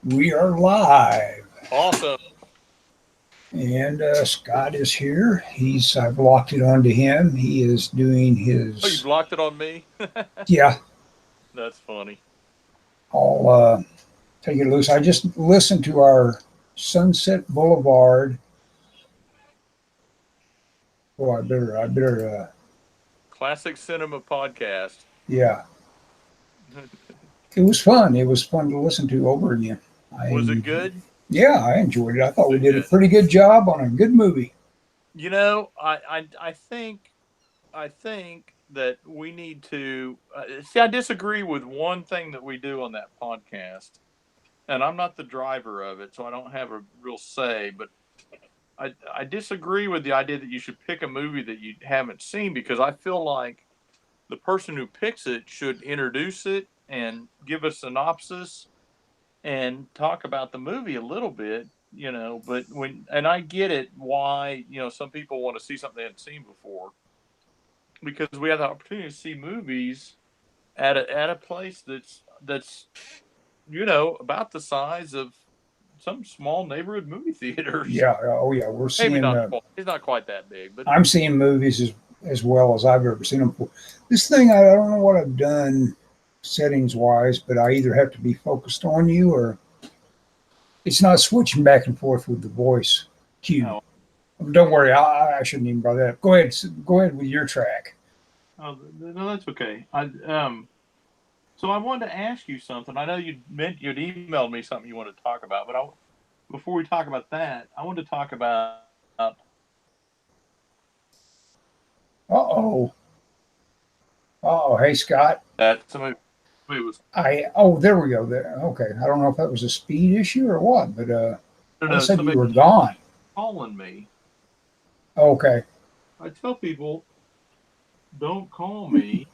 We are live, Awesome. and Scott is here. I've locked it onto him. He is doing Oh, you his blocked it on me? yeah. That's funny. I'll take it loose. I just listened to our Sunset Boulevard. Oh, I better. Classic Cinema Podcast. Yeah, it was fun. It was fun to listen to over again. I Was it good? Yeah, I enjoyed it. I thought we did a Good. pretty good job on a good movie. I think that we need to see. I disagree with one thing that we do on that podcast, and I'm not the driver of it, so I don't have a real say. But I disagree with the idea that you should pick a movie that you haven't seen because I feel like the person who picks it should introduce it and give a synopsis and talk about the movie a little bit, but and I get it why, some people want to see something they hadn't seen before because we have the opportunity to see movies at a place that's about the size of some small neighborhood movie theaters. Yeah. Oh, yeah. We're Maybe seeing. not quite. It's not quite that big, but I'm seeing movies as well as I've ever seen them before. This thing, I don't know what I've done settings wise, but I either have to be focused on you or it's not switching back and forth with the voice cue. oh, Don't worry, I shouldn't even bother that. Go ahead, go ahead with your track. no, that's okay. So I wanted to ask you something. I know you'd emailed me something you wanted to talk about, but before we talk about that, I wanted to talk about Uh-oh. Uh-oh. Hey, Scott. that somebody was There we go. There. Okay. I don't know if that was a speed issue or what, but I don't all of a know, sudden you somebody were gone. calling me. Okay. I tell people don't call me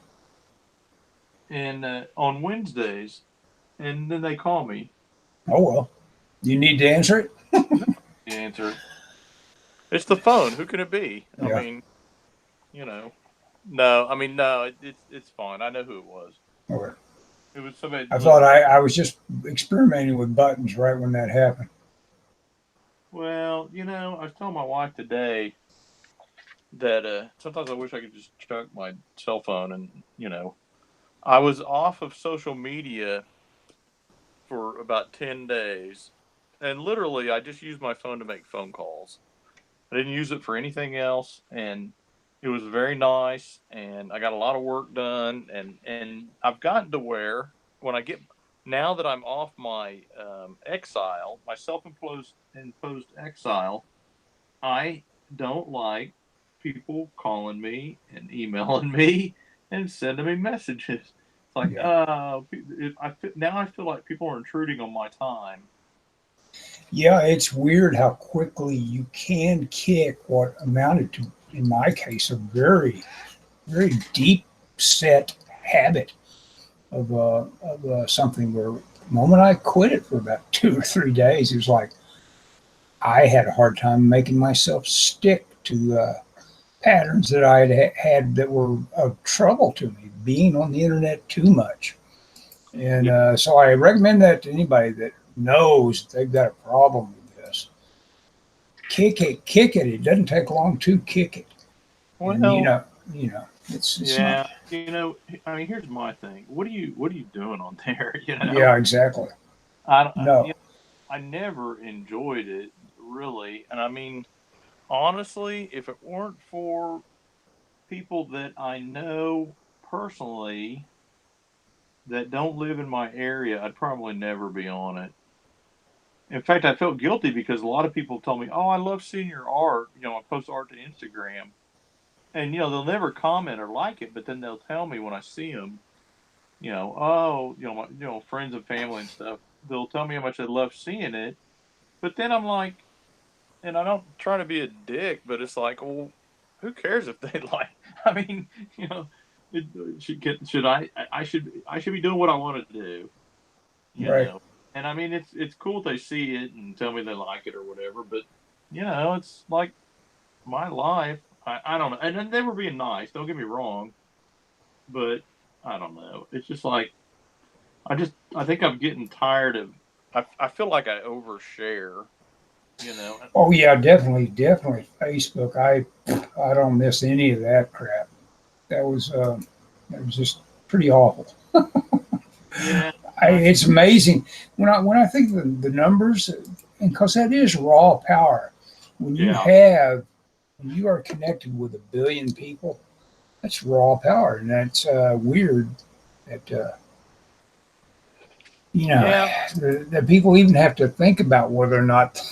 and on Wednesdays, and then they call me. Oh, well. You need to answer it? No, the answer it's the phone. Who can it be? I Yeah. mean, you know, no. I mean, no. It's fine. I know who it was. Okay. It was somebody I thought living. I was just experimenting with buttons right when that happened. Well, I was telling my wife today that sometimes I wish I could just chuck my cell phone and I was off of social media for about 10 days and literally I just used my phone to make phone calls. I didn't use it for anything else and it was very nice and I got a lot of work done and I've gotten to where when I get now that I'm off my exile, my self-imposed exile, I don't like people calling me and emailing me and sending me messages. It's like, Yeah. now I feel like people are intruding on my time. Yeah, it's weird how quickly you can kick what amounted to, in my case, a very deep set habit of something where the moment I quit it for about 2 or 3 days, it was like I had a hard time making myself stick to patterns that I had that were of trouble to me, being on the internet too much. And Yeah. so I recommend that to anybody that knows they've got a problem with this. Kick it, kick it. It doesn't take long to kick it. And Well, it's not. yeah. I mean, here's my thing. What are you doing on there? Yeah, exactly. I don't. No. I never enjoyed it really, and I mean, honestly, if it weren't for people that I know personally that don't live in my area, I'd probably never be on it. In fact, I felt guilty because a lot of people told me, "Oh, I love seeing your art." I post art to Instagram, and they'll never comment or like it, but then they'll tell me when I see them, oh, friends and family and stuff. They'll tell me how much they love seeing it, but then I'm like, and I don't try to be a dick, but it's like, well, who cares if they like? I mean, you know, it, should I should be doing what I want to do, you Right. know. And I mean, it's cool if they see it and tell me they like it or whatever, but it's like my life. I don't know, and they were being nice. Don't get me wrong, but I don't know. It's just like I think I'm getting tired of. I feel like I overshare, you know. Oh yeah, definitely Facebook. I don't miss any of that crap. That was just pretty awful. Yeah, I can. It's amazing when I think of the numbers, and because that is raw power. When you Yeah, have when you are connected with 1 billion people, that's raw power, and that's weird that you know yeah. that people even have to think about whether or not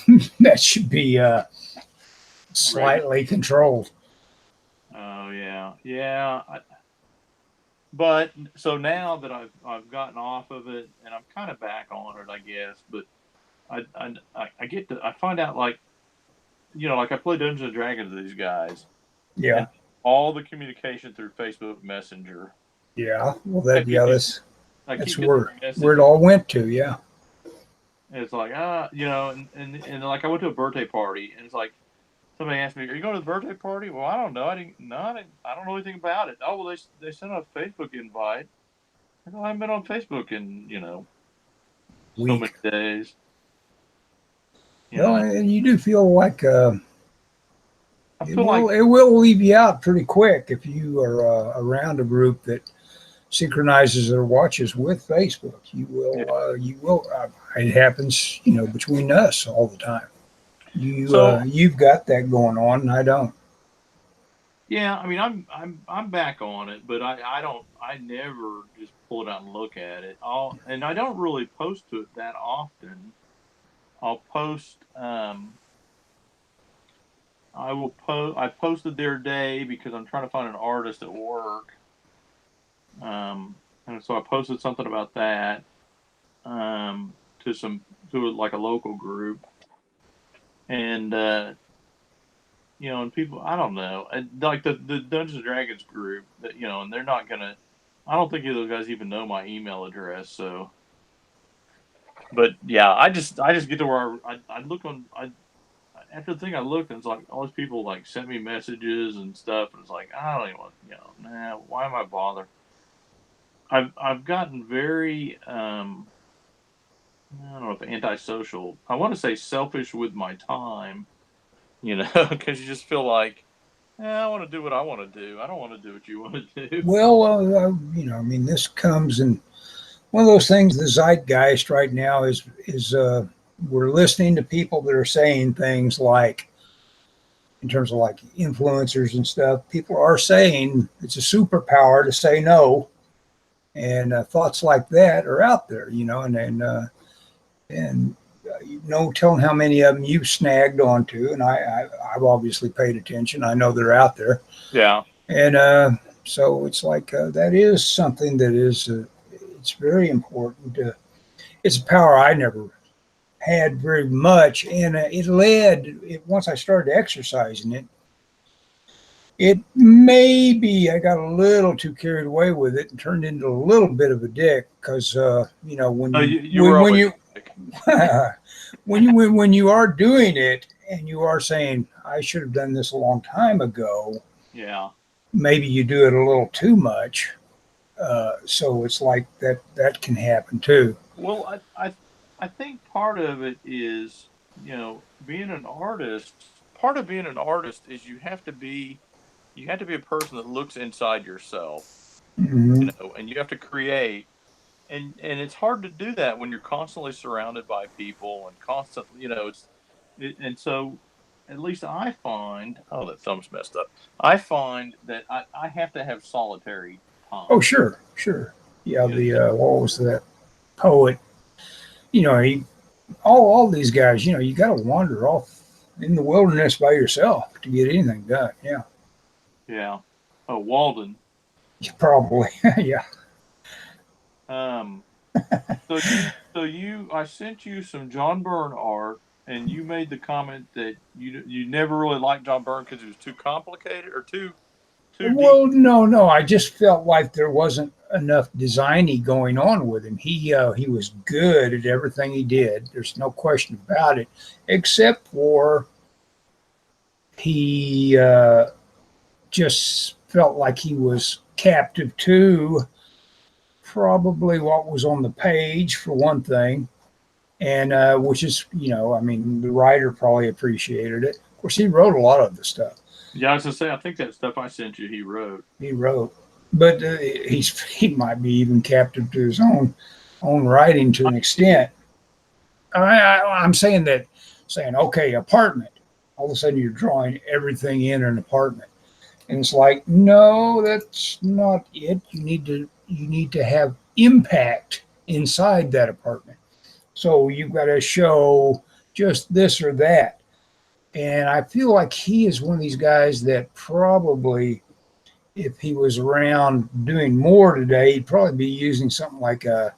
that should be Regular. slightly controlled. Oh yeah, yeah. But so now that I've gotten off of it and I'm kind of back on it, I guess. But I get to I find out like like I play Dungeons and Dragons with these guys and Yeah, all the communication through Facebook Messenger. yeah. Well, I that keep yeah, getting I that's keep getting where it messages. all went to. Yeah, And it's like and like I went to a birthday party and it's like somebody asked me, "Are you going to the birthday party?" Well, I don't know. I didn't. No, I don't know anything about it. Oh well, they sent out a Facebook invite. I go, I haven't been on Facebook in so many weak. days. You Well, know, and you do feel like I feel like it will leave you out pretty quick if you are around a group that synchronizes their watches with Facebook. yeah. You will. It happens, between us all the time. So You've got that going on, and I don't. yeah, I mean, I'm back on it, but I don't I never just pull it out and look at it. And I don't really post to it that often. I'll post. I posted their day because I'm trying to find an artist at work. And so I posted something about that to like a local group, and and people I don't know, and like the Dungeons and Dragons group that and they're not gonna. I don't think either of those guys even know my email address. So, but yeah, I just get to where I look on I after the thing I looked and it's like all these people like sent me messages and stuff, and it's like I don't even want nah, why am I bothered? I've gotten very I don't know if antisocial. I want to say selfish with my time, because you just feel like, I want to do what I want to do. I don't want to do what you want to do. Well, I mean, this comes in one of those things. The zeitgeist right now is we're listening to people that are saying things like, in terms of like influencers and stuff. People are saying it's a superpower to say no, and thoughts like that are out there, and no telling how many of them you've snagged onto, and I've obviously paid attention. I know they're out there, Yeah. and so it's like that is something that is it's very important. It's a power I never had very much, and once I started exercising it. It maybe I got a little too carried away with it and turned into a little bit of a dick because when No, you you were when always you a dick. when you are doing it and you are saying I should have done this a long time ago, Yeah. maybe you do it a little too much. So it's like that can happen too. Well, I think part of it is, being an artist. Part of being an artist is you have to be a person that looks inside yourself, Hmm. and you have to create. And it's hard to do that when you're constantly surrounded by people and constantly, and so at least I find, oh, that thumb's messed up. I find that I have to have solitary Oh, time. sure, sure. Yeah, You know, the what was that poet? He all these guys. You got to wander off in the wilderness by yourself to get anything done. Yeah. yeah. Oh, Walden. Probably. Yeah. Um, I sent you some John Byrne art, and you made the comment that you never really liked John Byrne because it was too complicated or too deep. Well, no, no. I just felt like there wasn't enough designy going on with him. He was good at everything he did. There's no question about it, except for he just felt like he was captive to probably what was on the page for one thing, and which is, I mean, the writer probably appreciated it. Of course, he wrote a lot of the stuff. Yeah, I was gonna say, I think that stuff I sent you, he wrote. He wrote, but he might be even captive to his own writing to an extent. I'm saying that, saying, okay, apartment. All of a sudden, you're drawing everything in an apartment, and it's like, no, that's not it. You need to have impact inside that apartment. So you've got to show just this or that. And I feel like he is one of these guys that probably, if he was around doing more today, he'd probably be using something like a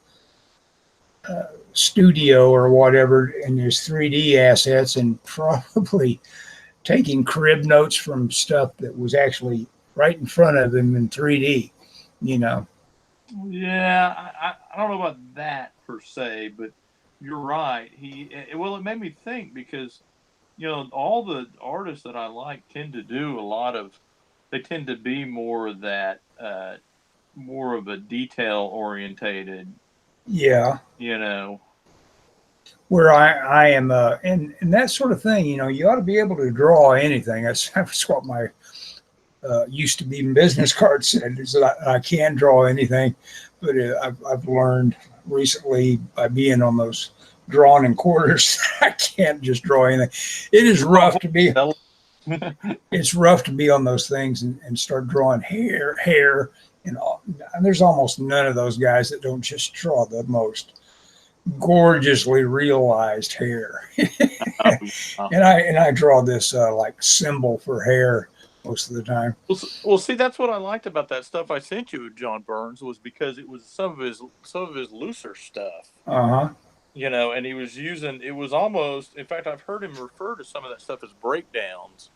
studio or whatever in his 3D assets, and probably taking crib notes from stuff that was actually right in front of him in 3D, you know. Yeah, I don't know about that per se, but you're right. Well, it made me think because all the artists that I like tend to do a lot of. They tend to be more that more of a detail orientated. Yeah. You know. Where I am, and that sort of thing, you ought to be able to draw anything. That's what my used to be business card said, is that I can draw anything, but I've learned recently by being on those drawn in quarters, I can't just draw anything. It is rough to be. It's rough to be on those things and start drawing hair, and all. And there's almost none of those guys that don't just draw the most gorgeously realized hair. and I draw this like symbol for hair most of the time. Well, see, that's what I liked about that stuff I sent you, John Burns, was because it was some of his looser stuff. Uh-huh. And he was using, it was almost, in fact, I've heard him refer to some of that stuff as breakdowns.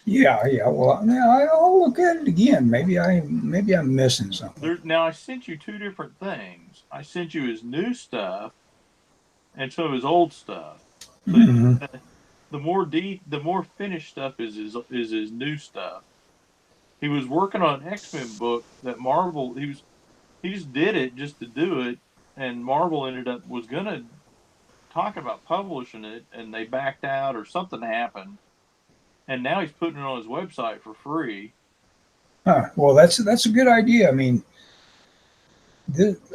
Yeah. Well, now I'll look at it again. Maybe I'm missing something. Now I sent you two different things. I sent you his new stuff and some of his old stuff. So Mm-hmm. the more finished stuff is his new stuff. He was working on an X-Men book that Marvel. He just did it just to do it, and Marvel was gonna talk about publishing it, and they backed out or something happened, and now he's putting it on his website for free. Huh. Well, that's a good idea.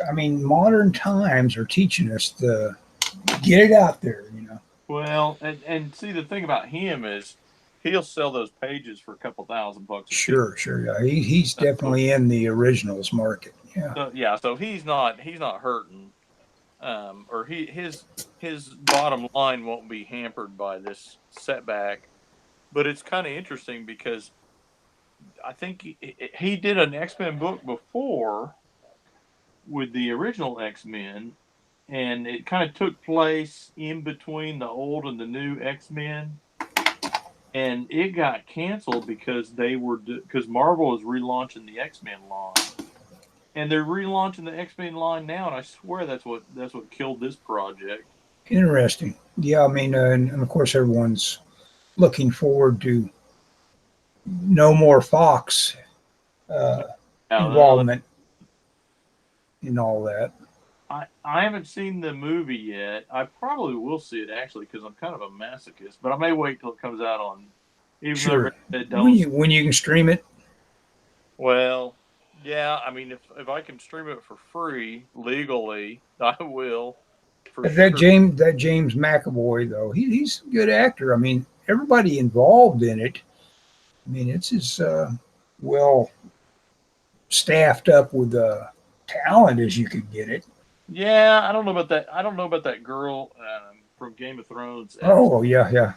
Modern times are teaching us to get it out there. Well, and see, the thing about him is he'll sell those pages for a couple $1,000 a piece. Sure. Yeah, he's definitely in the originals market. Yeah. So he's not hurting, or his bottom line won't be hampered by this setback. But it's kind of interesting because I think he did an X-Men book before with the original X-Men, and it kind of took place in between the old and the new X-Men, and it got canceled because because Marvel is relaunching the X-Men line, and they're relaunching the X-Men line now, and I swear that's what killed this project. Interesting. Yeah, and of course everyone's looking forward to no more Fox involvement in all that. I haven't seen the movie yet. I probably will see it actually because I'm kind of a masochist, but I may wait till it comes out on. Even Sure. though When you can stream it. Well, yeah. I mean, if I can stream it for free legally, I will. For That sure. James McAvoy though, he's a good actor. Everybody involved in it. It's as well staffed up with talent as you could get it. Yeah, I don't know about that. I don't know about that girl from Game of Thrones. Oh yeah.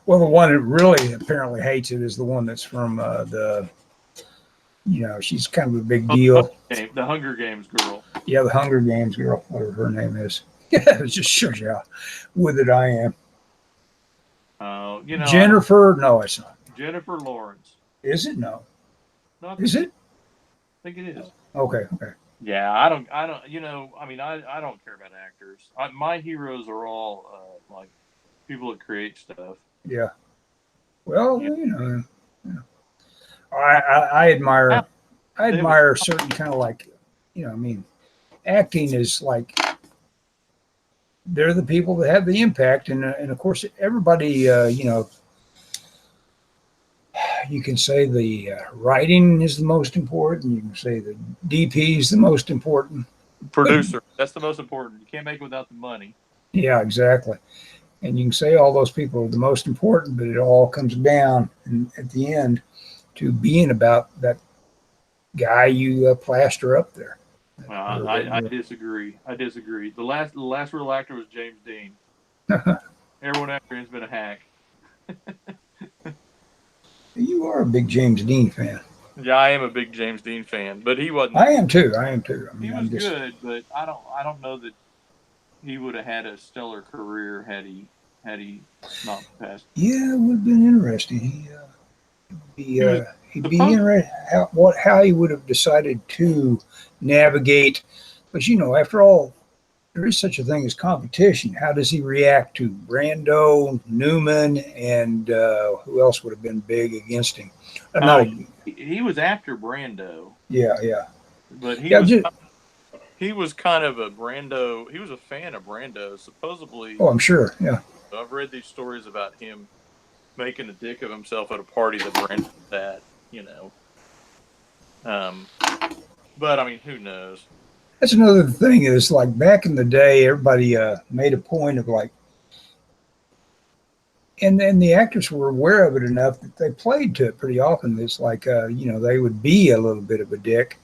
Well, the one that really apparently hates it is the one that's from the. She's kind of a big deal. The Hunger Games girl. Yeah, the Hunger Games girl, whatever her name is. Yeah, it just shows you how with it I am. Jennifer. No, it's not. Jennifer Lawrence. Is it? No. Is it? I think it is. Okay. Yeah, I don't. I don't care about actors. My heroes are all like people that create stuff. Yeah. Well, yeah. I admire a certain kind of like, acting is like they're the people that have the impact, and of course everybody, you know, you can say the writing is the most important. You can say the DP is the most important. Producer, that's the most important. You can't make it without the money. Yeah, exactly. And you can say all those people are the most important, but it all comes down at the end to being about that guy you plaster up there. I disagree. I disagree. The last real actor was James Dean. Everyone after him has been a hack. You are a big James Dean fan. Yeah, I am a big James Dean fan, but he wasn't. I am too. I am too. I He mean, was I'm just. good, but I don't know that he would have had a stellar career had he not passed. Yeah, it would have been interesting. He'd be Supposed interested how he would have decided to navigate. But you know, after all, there is such a thing as competition. How does he react to Brando, Newman, and who else would have been big against him? he was after Brando, Yeah. but Yeah, he was kind of a Brando. He was a fan of Brando. Supposedly, oh, I'm sure. Yeah. I've read these stories about him making a dick of himself at a party that Brando was at. You know, but I mean, who knows? That's another thing is like back in the day, everybody made a point of like, and then the actors were aware of it enough that they played to it pretty often. It's like, you know, they would be a little bit of a dick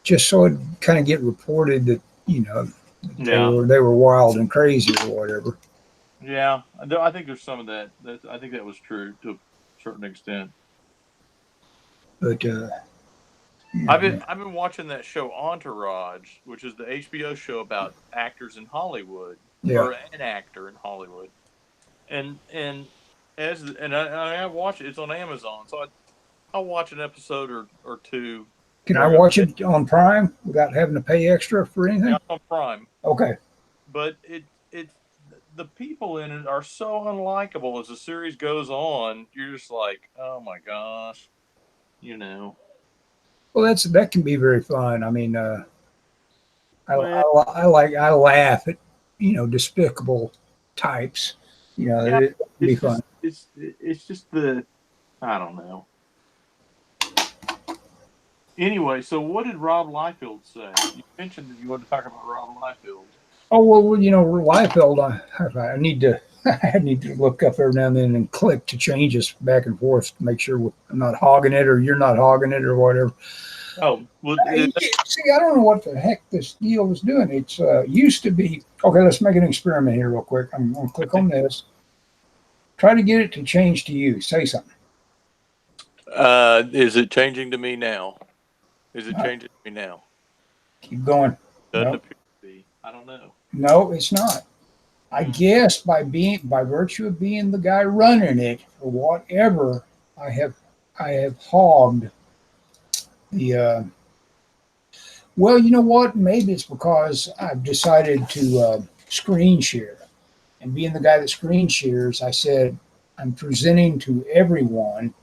just so it kind of get reported that, you know, they were wild and crazy or whatever. Yeah, I think there's some of that. I think that was true to a certain extent. But I've been watching that show Entourage, which is the HBO show about actors in Hollywood or an actor in Hollywood, and I watch it. It's on Amazon, so I'll watch an episode or two. Can I watch it on Prime without having to pay extra for anything? Yeah, on Prime. Okay. But it's the people in it are so unlikable as the series goes on. You're just like, oh my gosh, you know. Well, that can be very fun. I mean, I laugh at, you know, despicable types. You know, Yeah, it'd be fun. It's just I don't know. Anyway, so what did Rob Liefeld say? You mentioned that you wanted to talk about Rob Liefeld. Oh well, you know, Liefeld. I need to I need to look up every now and then and click to change us back and forth to make sure I'm not hogging it or you're not hogging it or whatever. Oh, well, see, I don't know what the heck this deal was doing. It's used to be okay. Let's make an experiment here real quick. I'm going to click on this. Try to get it to change to you. Say something. Is it changing to me now? Is it changing to me now? Keep going. Doesn't appear to be. I don't know. No, it's not. I guess by virtue of being the guy running it or whatever, I have hogged the. Well, you know what? Maybe it's because I've decided to screen share, and being the guy that screen shares, I said I'm presenting to everyone.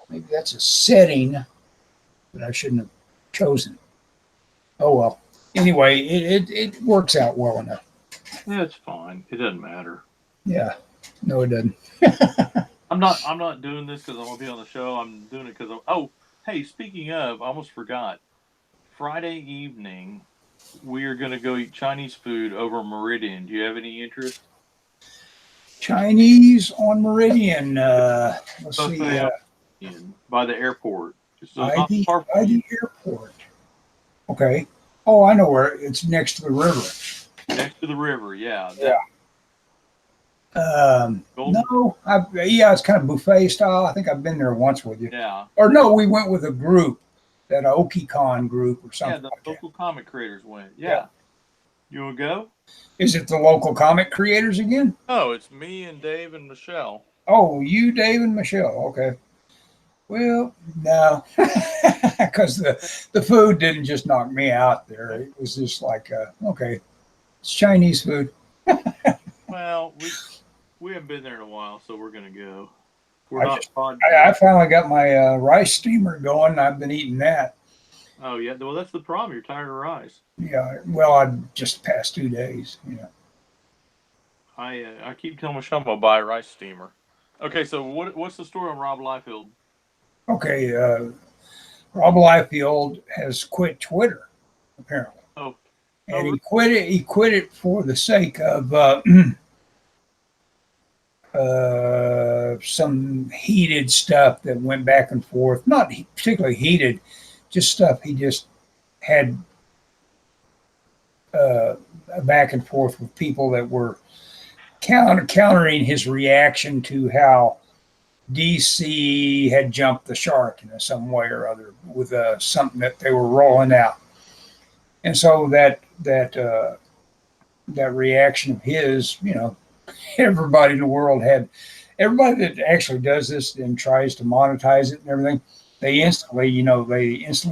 Maybe that's a setting that I shouldn't have chosen. Oh well. Anyway, it works out well enough. Yeah, it's fine. It doesn't matter. Yeah. No, it doesn't. I'm not doing this because I want to be on the show. I'm doing it because hey, speaking of, I almost forgot. Friday evening, we are going to go eat Chinese food over Meridian. Do you have any interest? Chinese on Meridian. Let's see. By the airport. So by the airport. Okay. Oh, I know where. It's next to the river. Next to the river, yeah. Yeah. No, it's kind of buffet style. I think I've been there once with you. Yeah. Or no, we went with a group, that OkiCon group or something. Yeah, the local comic creators went. Yeah. You want to go? Is it the local comic creators again? Oh, it's me and Dave and Michelle. Oh, you, Dave, and Michelle. Okay. Well, no, because the food didn't just knock me out there. It was just like, okay, it's Chinese food. Well, we haven't been there in a while, so we're going to go. I finally got my rice steamer going. I've been eating that. Oh, yeah. Well, that's the problem. You're tired of rice. Yeah. Well, I just past 2 days. Yeah. I keep telling Michelle I'm gonna buy a rice steamer. Okay, so what's the story on Rob Liefeld? Okay, Rob Liefeld has quit Twitter apparently, Oh, oh, and really? he quit it. He quit it for the sake of some heated stuff that went back and forth. Not particularly heated, just stuff he just had a back and forth with people that were countering his reaction to how DC had jumped the shark in some way or other with something that they were rolling out, and so that reaction of his, everybody in the world had, everybody that actually does this and tries to monetize it and everything, they instantly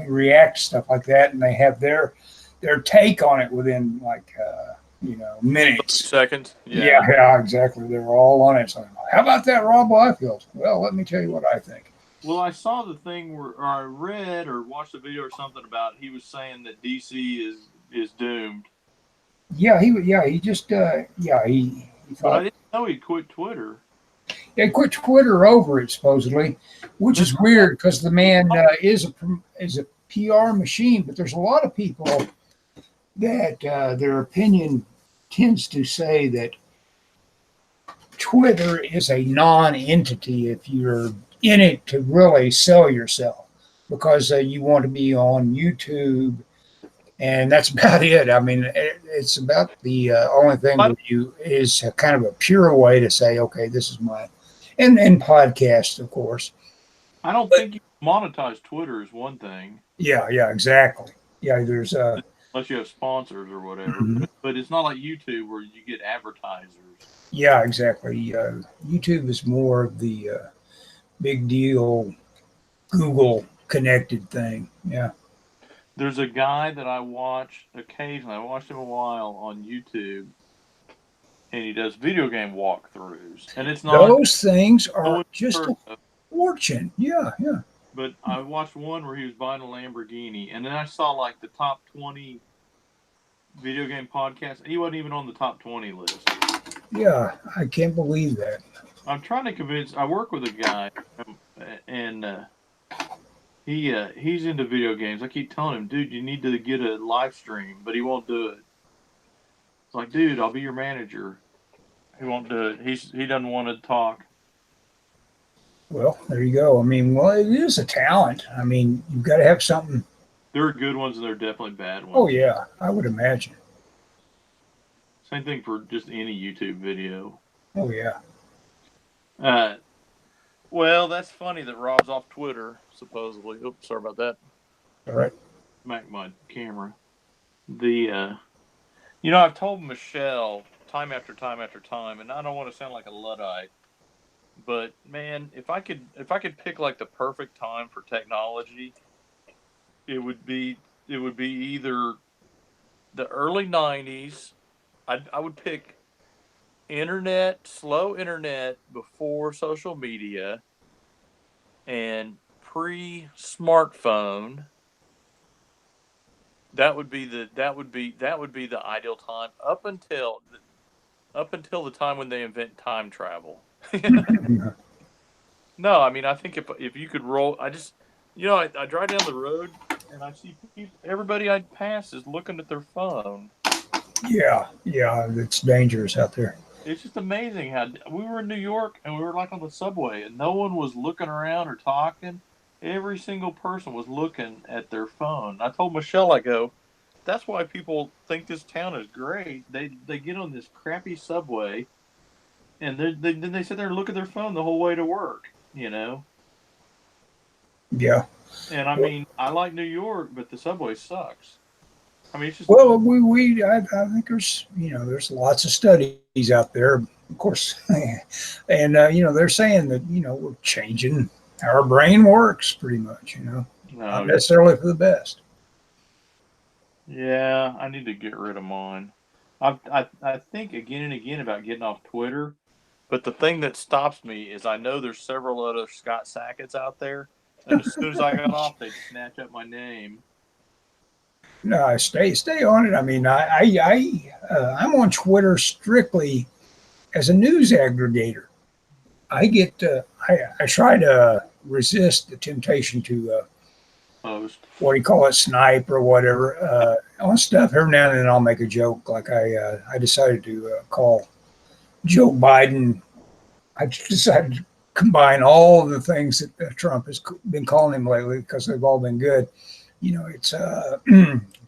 react to stuff like that, and they have their take on it within like minutes. Seconds. Yeah, Yeah. yeah, exactly. They're all on it. So, how about that Rob Liefeld? Well, let me tell you what I think. Well, I saw the thing where, or I read or watched a video or something about he was saying that DC is doomed, Yeah, he just he but I thought didn't know he quit Twitter. they quit Twitter over it supposedly, which There's is weird because the man is a PR machine. But there's a lot of people that their opinion tends to say that Twitter is a non-entity if you're in it to really sell yourself, because you want to be on YouTube, and that's about it. I mean, it's about the only thing I, where you is a kind of a pure way to say, okay, this is mine, and podcasts, of course. I don't But think you monetize Twitter is one thing, yeah, exactly. Yeah, there's unless you have sponsors or whatever. mhm. But it's not like YouTube where you get advertisers. Yeah, exactly. YouTube is more of the big deal Google connected thing. Yeah. There's a guy that I watch occasionally. I watched him a while on YouTube, and he does video game walkthroughs. And it's not Those things no are one just heard a of. fortune. Yeah, yeah. But I watched one where he was buying a Lamborghini, and then I saw like the top 20 video game podcasts. He wasn't even on the top 20 list. Yeah, I can't believe that. I'm trying to convince. I work with a guy, and he's into video games. I keep telling him, dude, you need to get a live stream, but he won't do it. It's like, dude, I'll be your manager. He won't do it. He doesn't want to talk. Well, there you go. I mean, well, it is a talent. I mean, you've got to have something. There are good ones and there are definitely bad Oh, ones. yeah, I would imagine. Same thing for just any YouTube video. Oh, yeah. Uh, well, that's funny that Rob's off Twitter supposedly. Oops, sorry about that. All right. Smack my camera. I've told Michelle time after time after time, and I don't want to sound like a luddite, but man, if I could pick like the perfect time for technology, it would be either the early '90s. I would pick slow internet before social media, and pre-smartphone. That would be the ideal time up until the time when they invent time travel. No, I mean I think if you could roll, I drive down the road and I see everybody I pass is looking at their phone. Yeah, it's dangerous out there. It's just amazing how we were in New York and we were like on the subway and no one was looking around or talking. Every single person was looking at their phone. I told Michelle, I go, that's why people think this town is great. They get on this crappy subway and then they sit there and look at their phone the whole way to work. Yeah. And I mean, I like New York, but the subway sucks. I mean, it's just Well, I think there's lots of studies out there, of course, and they're saying that we're changing how our brain works pretty much. Not no. necessarily for the best. Yeah, I need to get rid of mine. I think again and again about getting off Twitter, but the thing that stops me is I know there's several other Scott Sacketts out there, and as soon as I got off, they'd snatch up my name. No, stay on it. I mean, I'm on Twitter strictly as a news aggregator, I get I try to resist the temptation to Post. what do you call it, snipe or whatever on stuff. Every now and then I'll make a joke, like I decided to call Joe Biden. I decided to combine all of the things that Trump has been calling him lately because they've all been good. You know, it's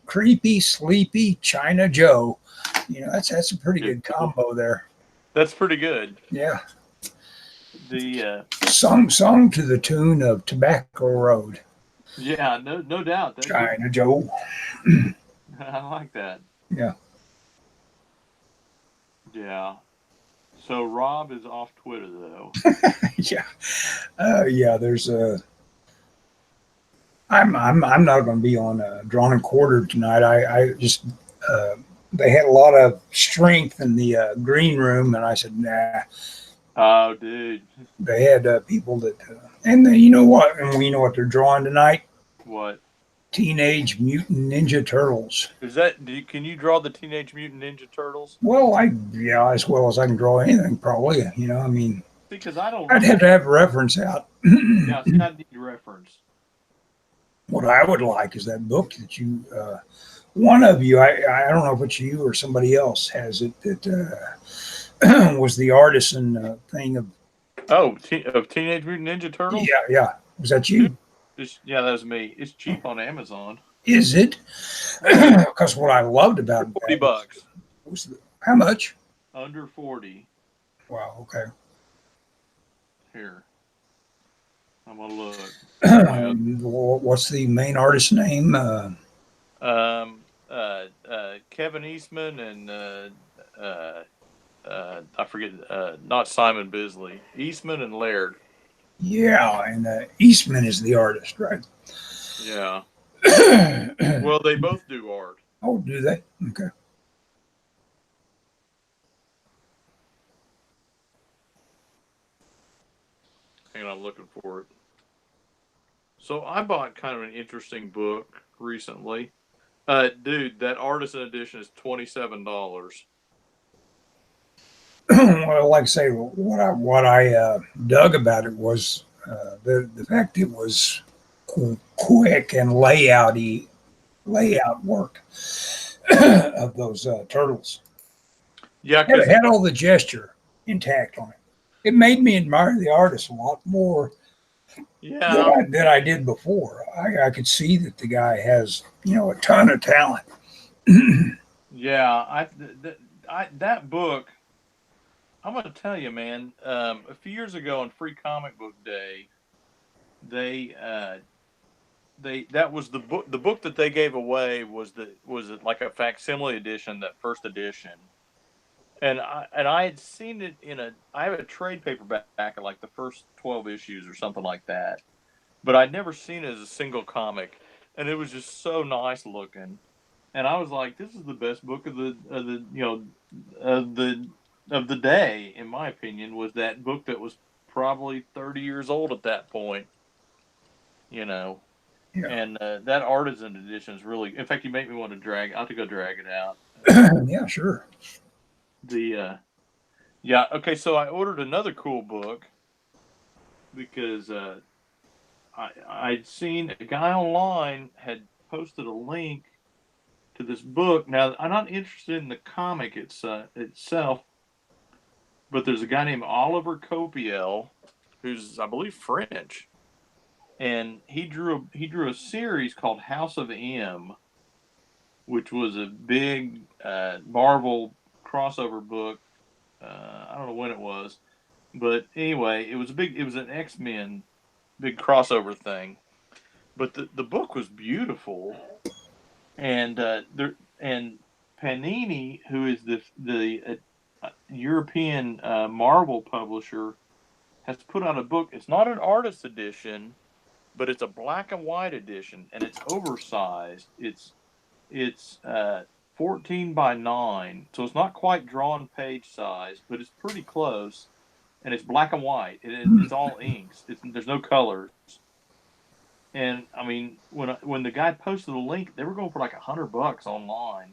creepy, sleepy China Joe. You know, that's a pretty good combo there. That's pretty good. Yeah. The Sung to the tune of Tobacco Road. yeah, no doubt. That China Joe. I like that. Yeah. Yeah. So Rob is off Twitter though. Yeah. Yeah. There's a. I'm not going to be on Drawn and Quartered tonight. I just uh, they had a lot of strength in the green room, and I said nah. Oh, dude. They had people that, and then, you know what? And we know what they're drawing tonight. What Teenage Mutant Ninja Turtles. is that? Can you draw the Teenage Mutant Ninja Turtles? Well, yeah, as well as I can draw anything, probably. You know, I mean, Because I don't. I'd have to have a reference out. Yeah, see, I need reference. What I would like is that book that you, one of you, I don't know if it's you or somebody else has it, that was the artisan thing of. Oh, of Teenage Mutant Ninja Turtles? Yeah, yeah. Was that you? Yeah, that was me. It's cheap on Amazon. Is it? Because what I loved about $40 that was how much? Under 40. Wow, okay. Here. I'm gonna look. What's the main artist's name? Kevin Eastman and I forget. Not Simon Bisley. Eastman and Laird. Yeah, and Eastman is the artist, right? Yeah. Well, they both do art. Oh, do they? Okay. Hang on, I'm looking for it. So I bought kind of an interesting book recently. Dude, that Artisan Edition is $27. Well, like I say, what I dug about it was the fact it was quick and layout work of those turtles. Yeah, It had all the gesture intact on it. It made me admire the artist a lot more than I did before. I could see that the guy has, a ton of talent. Yeah, that book. I'm going to tell you, man. A few years ago on Free Comic Book Day, they that was the book. The book that they gave away was like a facsimile edition, that first edition. And I had seen it I have a trade paperback of like the first 12 issues or something like that, but I'd never seen it as a single comic, and it was just so nice looking. And I was like, this is the best book of the day, in my opinion. Was that book that was probably 30 years old at that point, Yeah. And that Artisan Edition is really. In fact, you make me want to I have to go drag it out. Yeah, sure. Yeah, okay. So I ordered another cool book because I'd seen a guy online had posted a link to this book. Now, I'm not interested in the comic itself, but there's a guy named Oliver Copiel, who's, I believe, French, and he drew a series called House of M, which was a big Marvel crossover book. I don't know when it was, but anyway, it was an XMen big crossover thing. But the book was beautiful, and Panini, who is the European Marvel publisher, has put out a book. It's not an artist edition, but it's a black and white edition, and it's oversized. It's 14 by 9, so it's not quite drawn page size, but it's pretty close, and it's black and white. It's all inks. There's no colors. And I mean, when the guy posted the link, they were going for like $100 online.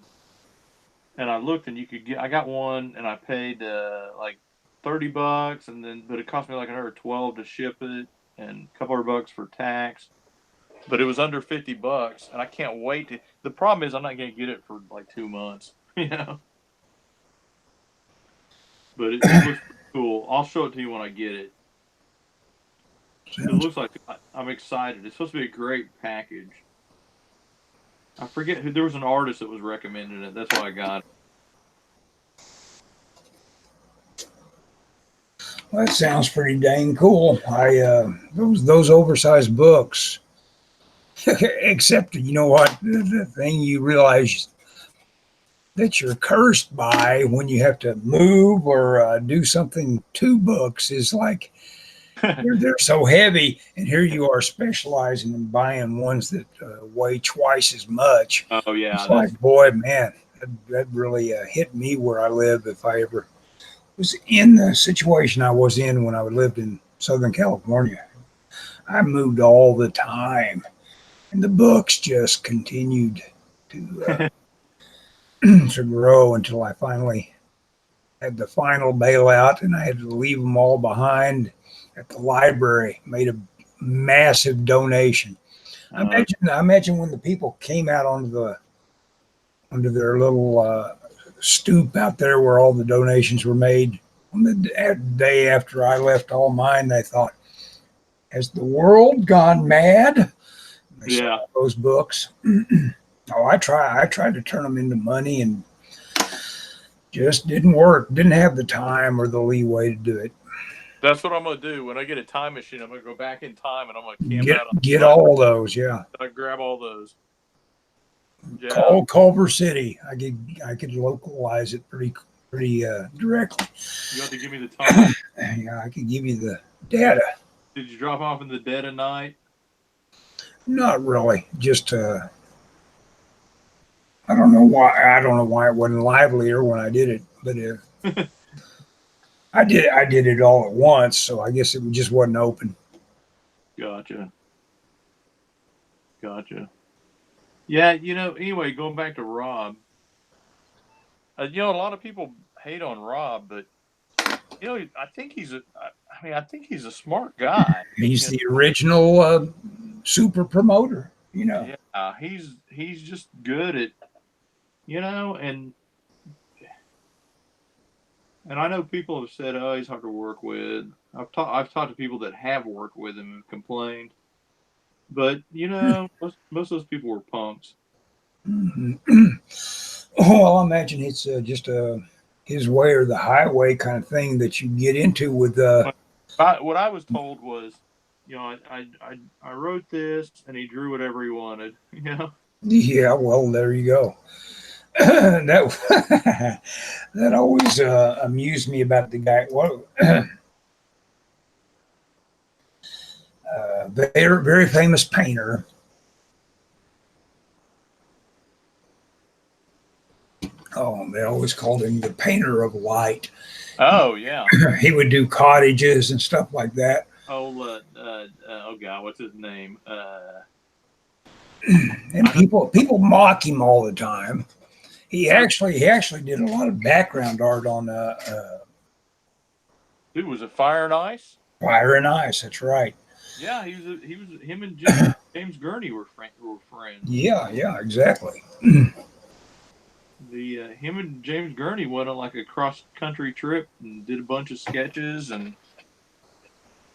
and I looked, and you could get. I got one, and I paid like $30, and then but it cost me like another 12 to ship it, and a couple of bucks for tax. But it was under $50, and I can't wait to. The problem is I'm not going to get it for like 2 months, you know. But it looks pretty cool. I'll show it to you when I get it. It Sounds looks like I'm excited. It's supposed to be a great package. I forget who. There was an artist that was recommending it. That's why I got it. Well, that sounds pretty dang cool. Those oversized books. Except, you know what? The thing you realize that you're cursed by when you have to move or do something to books is like they're so heavy, and here you are specializing in buying ones that weigh twice as much. Oh yeah, It's like, boy, man, that really hit me where I live. If I ever was in the situation I was in when I lived in Southern California, I moved all the time, and the books just continued to to grow until I finally had the final bailout, and I had to leave them all behind at the library. Made a massive donation. I imagine when the people came out onto their little stoop out there where all the donations were made. On the day after I left all mine, they thought, "Has the world gone mad?" They saw those books. Oh, I tried to turn them into money, and just didn't work. Didn't have the time or the leeway to do it. That's what I'm gonna do when I get a time machine. I'm gonna go back in time, and I'm gonna camp out on Get all those. Yeah. I grab all those. Yeah. Call Culver City. I could localize it pretty directly. You have to give me the time. Yeah, I could give you the data. Did you drop off in the dead of night? Not really. Just I don't know why. I don't know why it wasn't livelier when I did it, but I did it all at once, so I guess it just wasn't open. Gotcha. Yeah, anyway, going back to Rob, a lot of people hate on Rob, but I think he's a smart guy. He's the original super promoter. Yeah, he's just good at, and I know people have said, "Oh, he's hard to work with." I've talked to people that have worked with him and complained, but most of those people were punks. Well, I imagine it's just his way or the highway kind of thing that you get into with. What I was told was, I wrote this and he drew whatever he wanted. Yeah, well, there you go. that that always amused me about the guy. Well, very very famous painter. Oh, they always called him the painter of light. Oh yeah. He would do cottages and stuff like that. Oh, oh God, what's his name? And people mock him all the time. He actually did a lot of background art on Dude, was it Fire and Ice? Fire and Ice, that's right. Yeah, him and James Gurney were friends. Yeah, exactly. Him and James Gurney went on like a cross country trip and did a bunch of sketches, and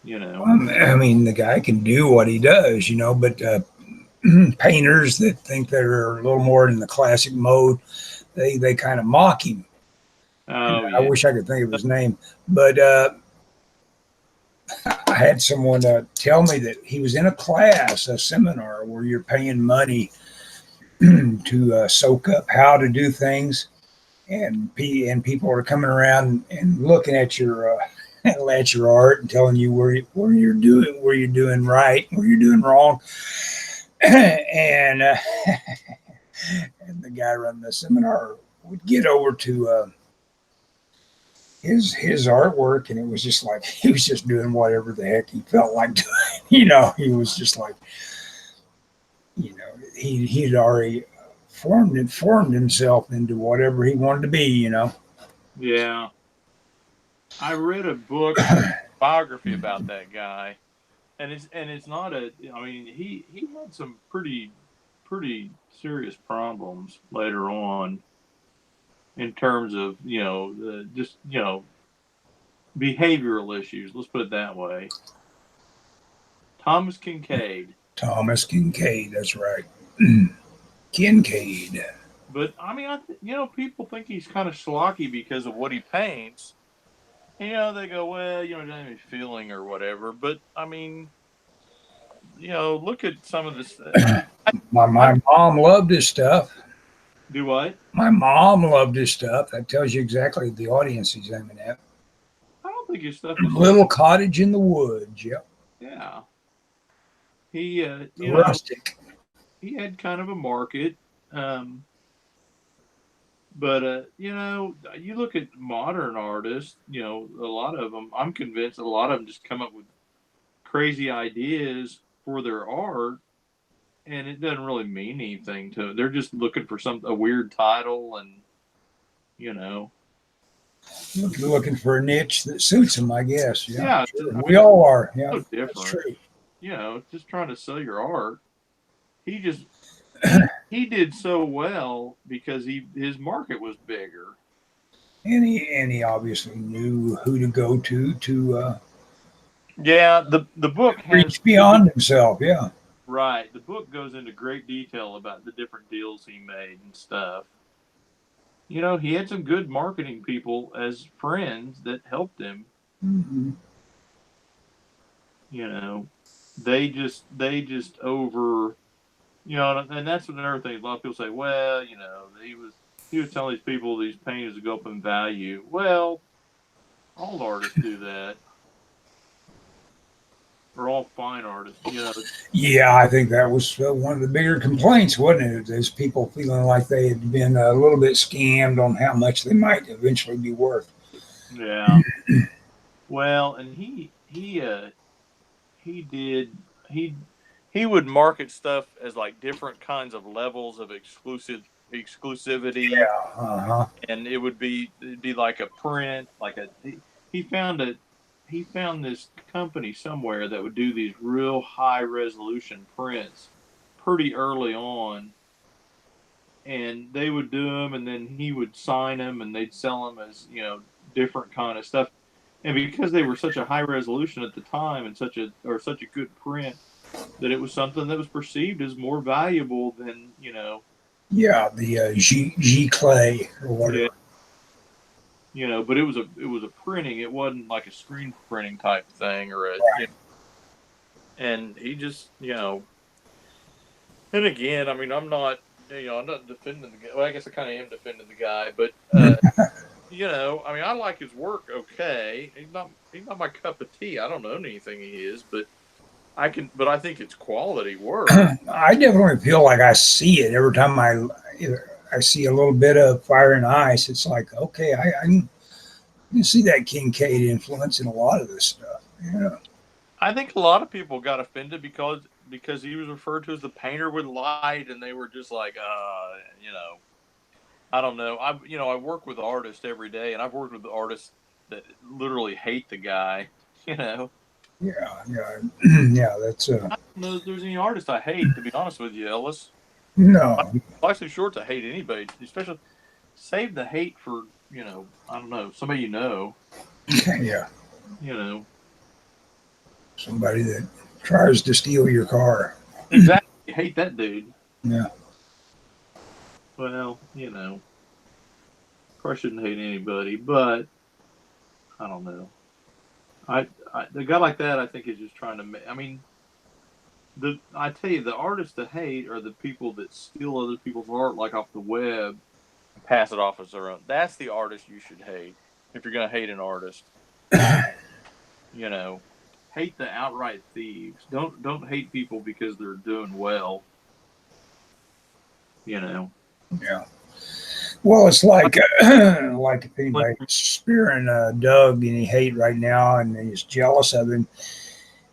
I mean, the guy can do what he does, but painters that think they're a little more in the classic mode, they kind of mock him. Oh, yeah. I wish I could think of his name, but I had someone tell me that he was in a seminar where you're paying money to soak up how to do things, and people are coming around and looking at your at your art and telling you where you're doing right, where you're doing wrong, and and the guy running the seminar would get over to his artwork, and it was just like he was just doing whatever the heck he felt like doing. He was just like, he'd already formed himself into whatever he wanted to be, you know. Yeah. I read a book biography about that guy, and it's not a. I mean, he had some pretty serious problems later on in terms of just behavioral issues. Let's put it that way. Thomas Kincaid. Thomas Kincaid, that's right. Kincaid. But I mean, people think he's kind of schlocky because of what he paints. They go, well, doesn't have any feeling or whatever. But I mean, look at some of this. My mom loved his stuff. Do what? My mom loved his stuff. That tells you exactly the audience he's aiming at. I don't think his stuff is Little Cottage in the Woods. Yep. Yeah. He, Rustic. he had kind of a market. But you look at modern artists, a lot of them, I'm convinced a lot of them just come up with crazy ideas for their art, and it doesn't really mean anything to it. They're just looking for a weird title, and looking for a niche that suits them, I guess. Yeah, sure. We all are. Yeah, so different. That's true. Just trying to sell your art. He just he did so well because his market was bigger, and he obviously knew who to go to. Yeah, the book reach beyond himself. Yeah. Right. The book goes into great detail about the different deals he made and stuff. He had some good marketing people as friends that helped him. Mm-hmm. They just over, and that's another thing. A lot of people say, well, he was telling these people these paintings would go up in value. Well, all artists do that. Or all fine artists, Yeah, I think that was one of the bigger complaints, wasn't it? Is people feeling like they had been a little bit scammed on how much they might eventually be worth. Yeah. Well, and he would market stuff as like different kinds of levels of exclusivity. Yeah. And it'd be like a print, he found this company somewhere that would do these real high resolution prints pretty early on, and they would do them, and then he would sign them, and they'd sell them as different kind of stuff. And because they were such a high resolution at the time and such a good print, that it was something that was perceived as more valuable than Yeah, the G clay or whatever. Yeah. But it was a printing. It wasn't like a screen printing type thing or a. Right. And he just And again, I mean, I'm not defending the guy. Well, I guess I kind of am defending the guy, but I mean, I like his work. Okay, he's not my cup of tea. I don't know anything he is, but I think it's quality work. I definitely feel like I see it every time I see a little bit of Fire and Ice. It's like, okay, I can see that Kincaid influence in a lot of this stuff. Yeah. I think a lot of people got offended because he was referred to as the painter with light, and they were just like, I don't know. I work with artists every day, and I've worked with artists that literally hate the guy. Yeah. That's. I don't know if there's any artist I hate, to be honest with you, Ellis. No. Life's too short to hate anybody, especially save the hate for I don't know, somebody Yeah. Somebody that tries to steal your car. Exactly. You hate that dude. Yeah. Well, probably shouldn't hate anybody, but I don't know. The guy like that, I think, is just trying to. I mean, I tell you, the artists to hate are the people that steal other people's art, like off the web, and pass it off as their own. That's the artist you should hate if you're going to hate an artist. Hate the outright thieves. Don't hate people because they're doing well. Yeah. Well, it's like if anybody's spearing Doug and he hate right now and he's jealous of him.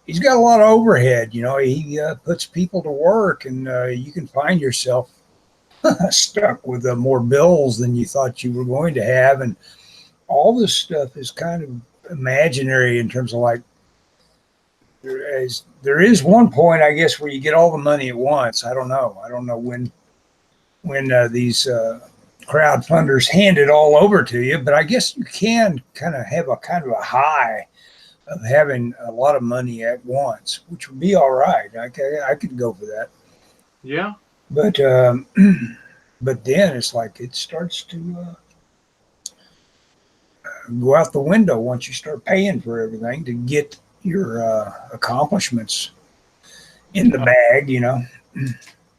He's got a lot of overhead. He puts people to work, and you can find yourself stuck with more bills than you thought you were going to have, and all this stuff is kind of imaginary in terms of like there is one point, I guess, where you get all the money at once. I don't know. I don't know when these crowd funders hand it all over to you, but I guess you can kind of have a high of having a lot of money at once, which would be all right. I could go for that. Yeah. But but then it's like it starts to go out the window once you start paying for everything to get your accomplishments in the bag, you know.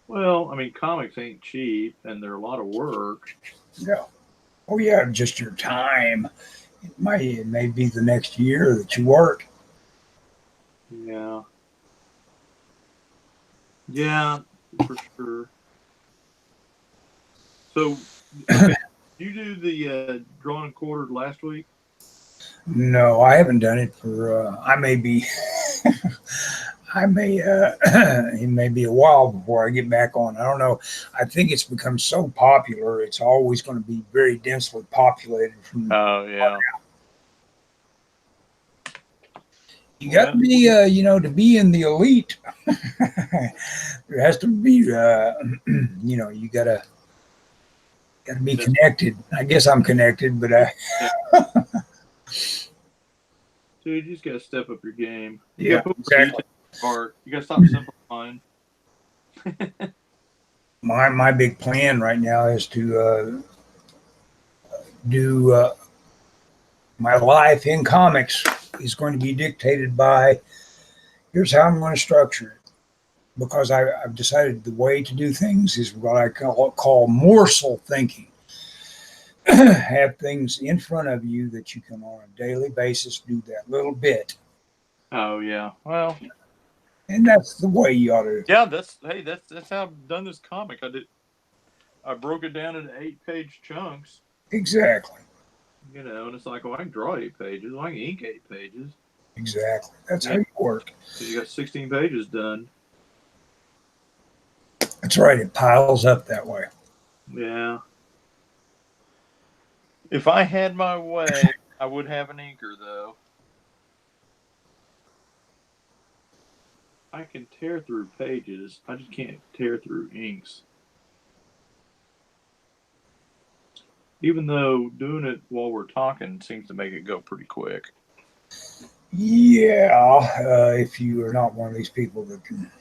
Well, I mean, comics ain't cheap, and they're a lot of work. Yeah. Oh yeah, just your time. It may be the next year that you work. Yeah. Yeah, for sure. So, okay, you do the drawn and quartered last week? No, I haven't done it for. I may be. I may. It may be a while before I get back on. I don't know. I think it's become so popular. It's always going to be very densely populated. Oh yeah. You got to be, to be in the elite. There has to be, you got to be connected. I guess I'm connected, but Dude, you just gotta step up your game. You yeah, gotta put exactly. part. You gotta stop simplifying. My big plan right now is to do my life in comics is going to be dictated by here's how I'm going to structure it. Because I've decided the way to do things is what I call morsel thinking. Have things in front of you that you can on a daily basis do that little bit. Oh yeah. Well. And that's the way you ought to. Yeah, that's how I've done this comic. I broke it down into 8-page chunks. Exactly. You know, and it's like, well, I can draw 8 pages. Well, I can ink 8 pages. Exactly. That's how you work. So you got 16 pages done. That's right. It piles up that way. Yeah. If I had my way, I would have an inker, though. I can tear through pages. I just can't tear through inks. Even though doing it while we're talking seems to make it go pretty quick. Yeah. If you are not one of these people that can.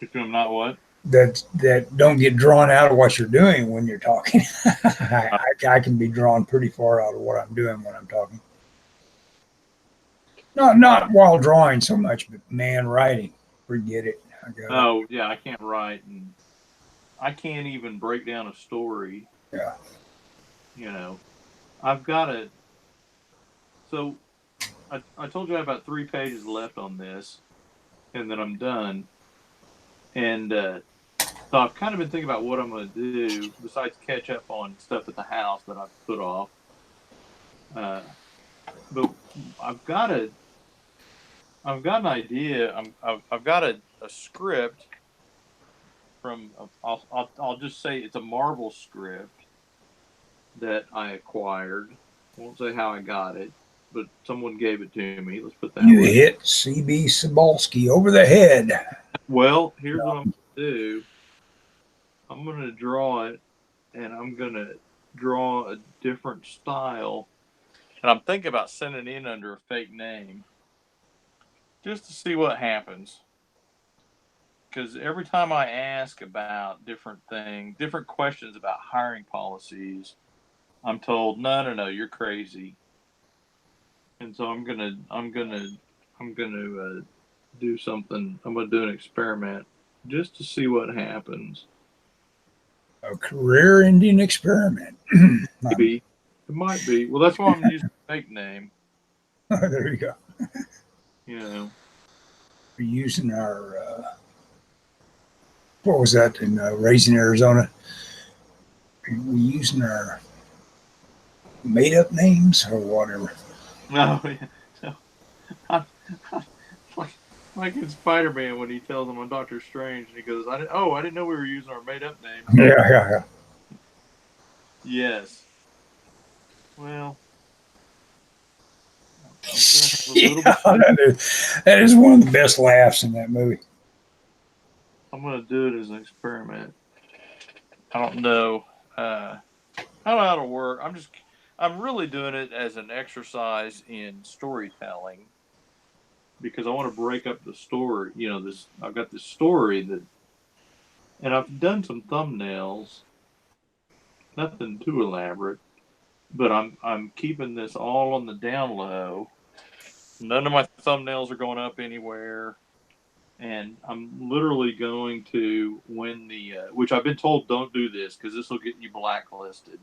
If I'm not what? That don't get drawn out of what you're doing when you're talking. I can be drawn pretty far out of what I'm doing when I'm talking. Not while drawing so much, but man, writing, forget it. Oh yeah, I can't write, and I can't even break down a story. Yeah. You know, I've got it. So I told you I have about 3 pages left on this, and then I'm done. And so I've kind of been thinking about what I'm going to do besides catch up on stuff at the house that I've put off. But I've got an idea. I've got a script from. I'll just say it's a Marvel script that I acquired. I won't say how I got it, but someone gave it to me. Let's put that. You hit CB Cebulski over the head. Well, here's what I'm going to do. I'm going to draw it, and I'm going to draw a different style. And I'm thinking about sending it in under a fake name just to see what happens. Because every time I ask about different things, different questions about hiring policies, I'm told, no, you're crazy. And so I'm gonna do something. I'm gonna do an experiment just to see what happens. A career-ending experiment. Maybe it might be. Well, that's why I'm using a fake name. There you go. You know, We're using our what was that in Raising Arizona? We're using our made-up names or whatever. no, yeah, no. Like in Spider-Man when he tells him I'm Doctor Strange, and he goes, I didn't know we were using our made-up names." Yeah. Yes. Well, I'm gonna have a Yeah, little bit. that is one of the best laughs in that movie. I'm gonna do it as an experiment. I don't know. I don't know how to work. I'm really doing it as an exercise in storytelling because I want to break up the story. I've got this story and I've done some thumbnails, nothing too elaborate, but I'm keeping this all on the down low. None of my thumbnails are going up anywhere, and I'm literally going to when which I've been told don't do this because this will get you blacklisted.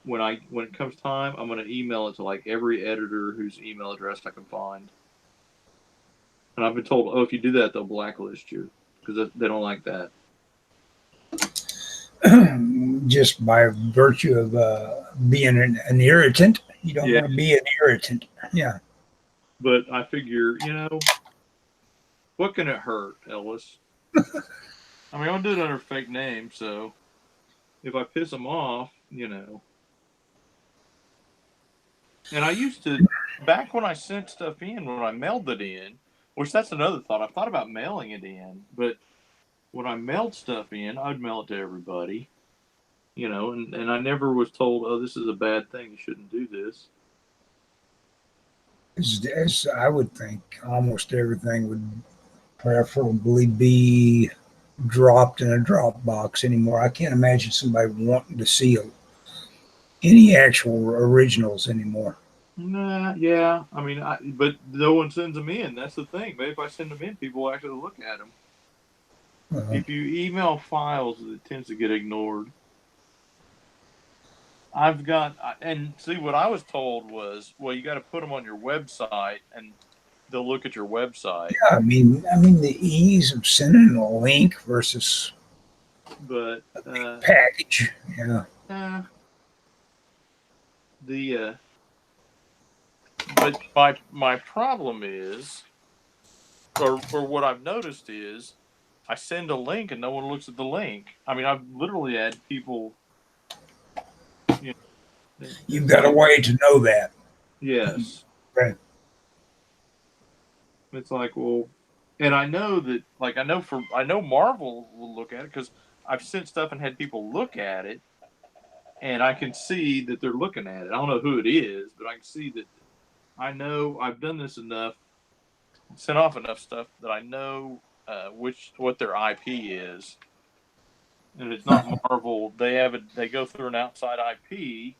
When it comes time, I'm going to email it to like every editor whose email address I can find. And I've been told, oh, if you do that, they'll blacklist you because they don't like that. Just by virtue of being an irritant. You don't Yeah, want to be an irritant. Yeah. but I figure, what can it hurt, Ellis? I mean, I'll do it under a fake name, so if I piss them off, And I used to, back when I sent stuff in, when I mailed it in, which that's another thought. I've thought about mailing it in, but when I mailed stuff in, I'd mail it to everybody, and I never was told, oh, this is a bad thing. You shouldn't do this. As I would think, almost everything would preferably be dropped in a drop box anymore. I can't imagine somebody wanting to see any actual originals anymore. Nah, yeah. I mean, but no one sends them in. That's the thing. Maybe if I send them in, people will actually look at them. Uh, If you email files, it tends to get ignored. I've got, and see, what I was told was, well, you got to put them on your website, and they'll look at your website. yeah, I mean the ease of sending a link versus But package. Yeah, uh, the but my problem is, or what I've noticed is, I send a link and no one looks at the link. I mean, I've literally had people, you you've it's got a like, way to know that. yes, Right. it's like, well, and I know that, like, I know Marvel will look at it because I've sent stuff and had people look at it, and I can see that they're looking at it. I don't know who it is, but I can see that. I know I've done this enough, sent off enough stuff that I know what their IP is, and it's not Marvel. They go through an outside IP,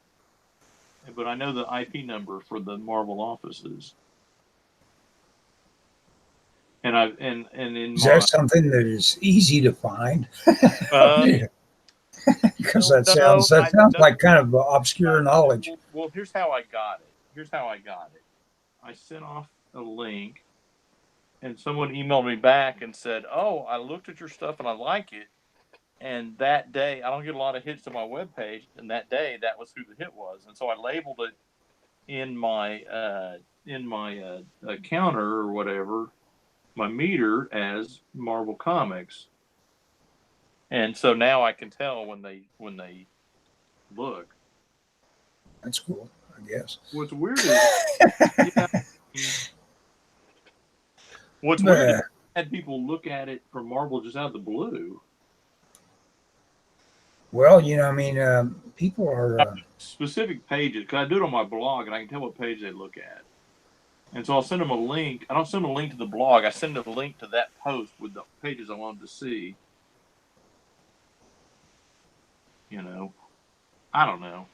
but I know the IP number for the Marvel offices, and in Is that my something that is easy to find? uh, Because no, no, that I sounds no, like kind of obscure knowledge. well, here's how I got it. Here's how I got it. I sent off a link, and someone emailed me back and said, "Oh, I looked at your stuff and I like it." And that day, I don't get a lot of hits to my webpage, and that day, that was who the hit was, and so I labeled it in my counter or whatever, my meter as Marvel Comics, and so now I can tell when they look. That's cool, I guess. What's weird is, yeah, what's weird is But, I had people look at it from Marvel just out of the blue. well, people are. Specific pages, because I do it on my blog, and I can tell what page they look at. And so I'll send them a link. I don't send them a link to the blog. I send them a link to that post with the pages I want them to see. I don't know.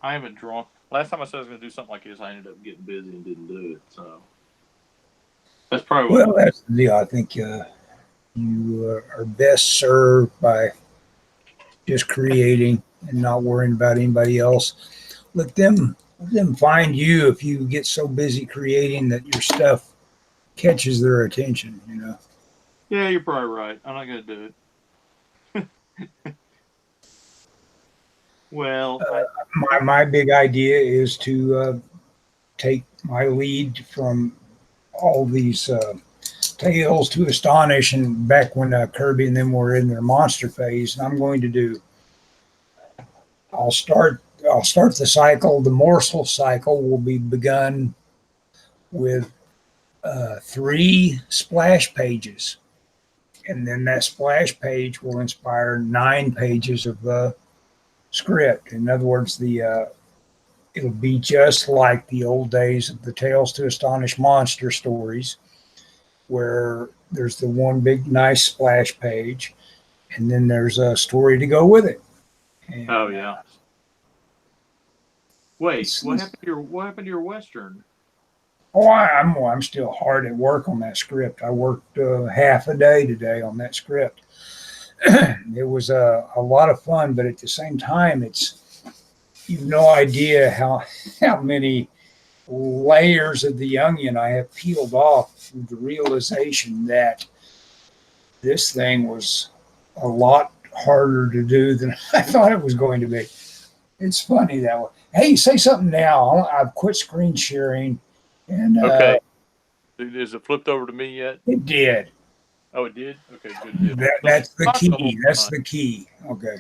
I haven't drawn. Last time I said I was going to do something like this, I ended up getting busy and didn't do it. So that's probably Well, what. that's the deal. I think you are best served by just creating and not worrying about anybody else. Let them find you if you get so busy creating that your stuff catches their attention. Yeah, you're probably right. I'm not going to do it. Well, My big idea is to take my lead from all these Tales to Astonish, and back when Kirby and them were in their monster phase. And I'm going to do. I'll start the cycle. The morsel cycle will be begun with 3 splash pages, and then that splash page will inspire 9 pages of script. In other words, it'll be just like the old days of the Tales to Astonish monster stories, where there's the one big nice splash page, and then there's a story to go with it. And, Oh yeah. Wait, what happened to your Western? Oh, I'm still hard at work on that script. I worked half a day today on that script. It was a lot of fun, but at the same time, you've no idea how many layers of the onion I have peeled off with the realization that this thing was a lot harder to do than I thought it was going to be. It's funny that way. Hey, say something now. I've quit screen sharing, and Okay. Is it flipped over to me yet? it did. Oh, it did? Okay, good deal. That's the Talk the whole key. That's time. the key. Okay.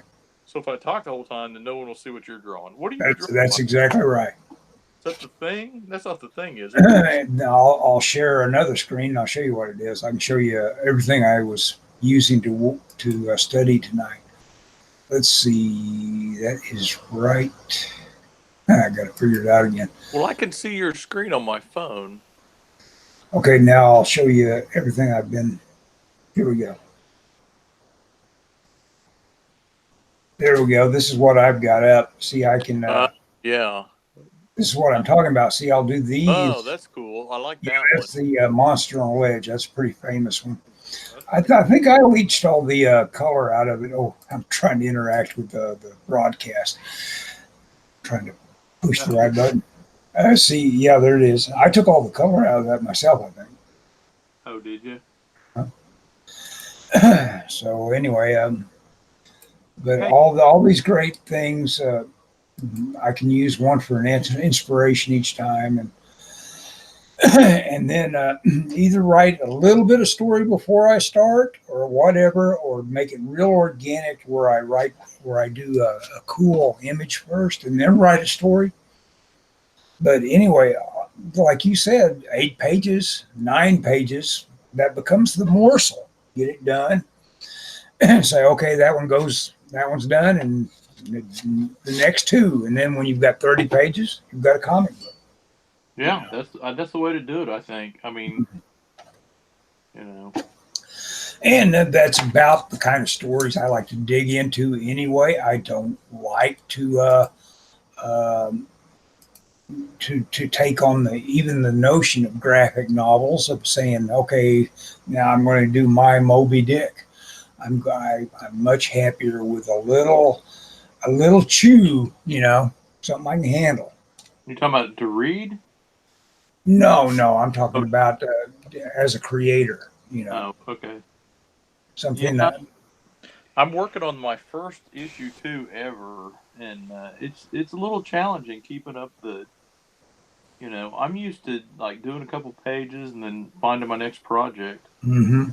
So if I talk the whole time, then no one will see what you're drawing. What are you drawing? That's exactly right. Is that the thing? That's not the thing, is it? Now I'll share another screen and I'll show you what it is. I can show you everything I was using to study tonight. Let's see. That is right. I got to figure it out again. Well, I can see your screen on my phone. Okay, now I'll show you everything I've been. Here we go. There we go. This is what I've got up. See, I can. Yeah. This is what I'm talking about. See, I'll do these. Oh, that's cool. I like that one. That's the Monster on Ledge. That's a pretty famous one. I think I leached all the color out of it. Oh, I'm trying to interact with the broadcast. Trying to push the right button. See, yeah, there it is. I took all the color out of that myself, I think. Oh, did you? So anyway, but all these great things, I can use one for an inspiration each time, and then either write a little bit of story before I start, or whatever, or make it real organic, where I do a cool image first, and then write a story. But anyway, like you said, 8 pages, 9 pages, that becomes the morsel. Get it done, and say, okay, that one's done, and the next 2, and then when you've got 30 pages, you've got a comic book. Yeah, that's the way to do it, I think. I mean, And that's about the kind of stories I like to dig into anyway. I don't like to take on even the notion of graphic novels, of saying, okay, now I'm going to do my Moby Dick. I'm much happier with a little chew, something I can handle. You talking about to read? No, I'm talking about as a creator, Oh, okay. Something Yeah, that. I'm working on my first issue 2 ever, and it's a little challenging keeping up the. I'm used to like doing a couple pages and then finding my next project. Mm-hmm.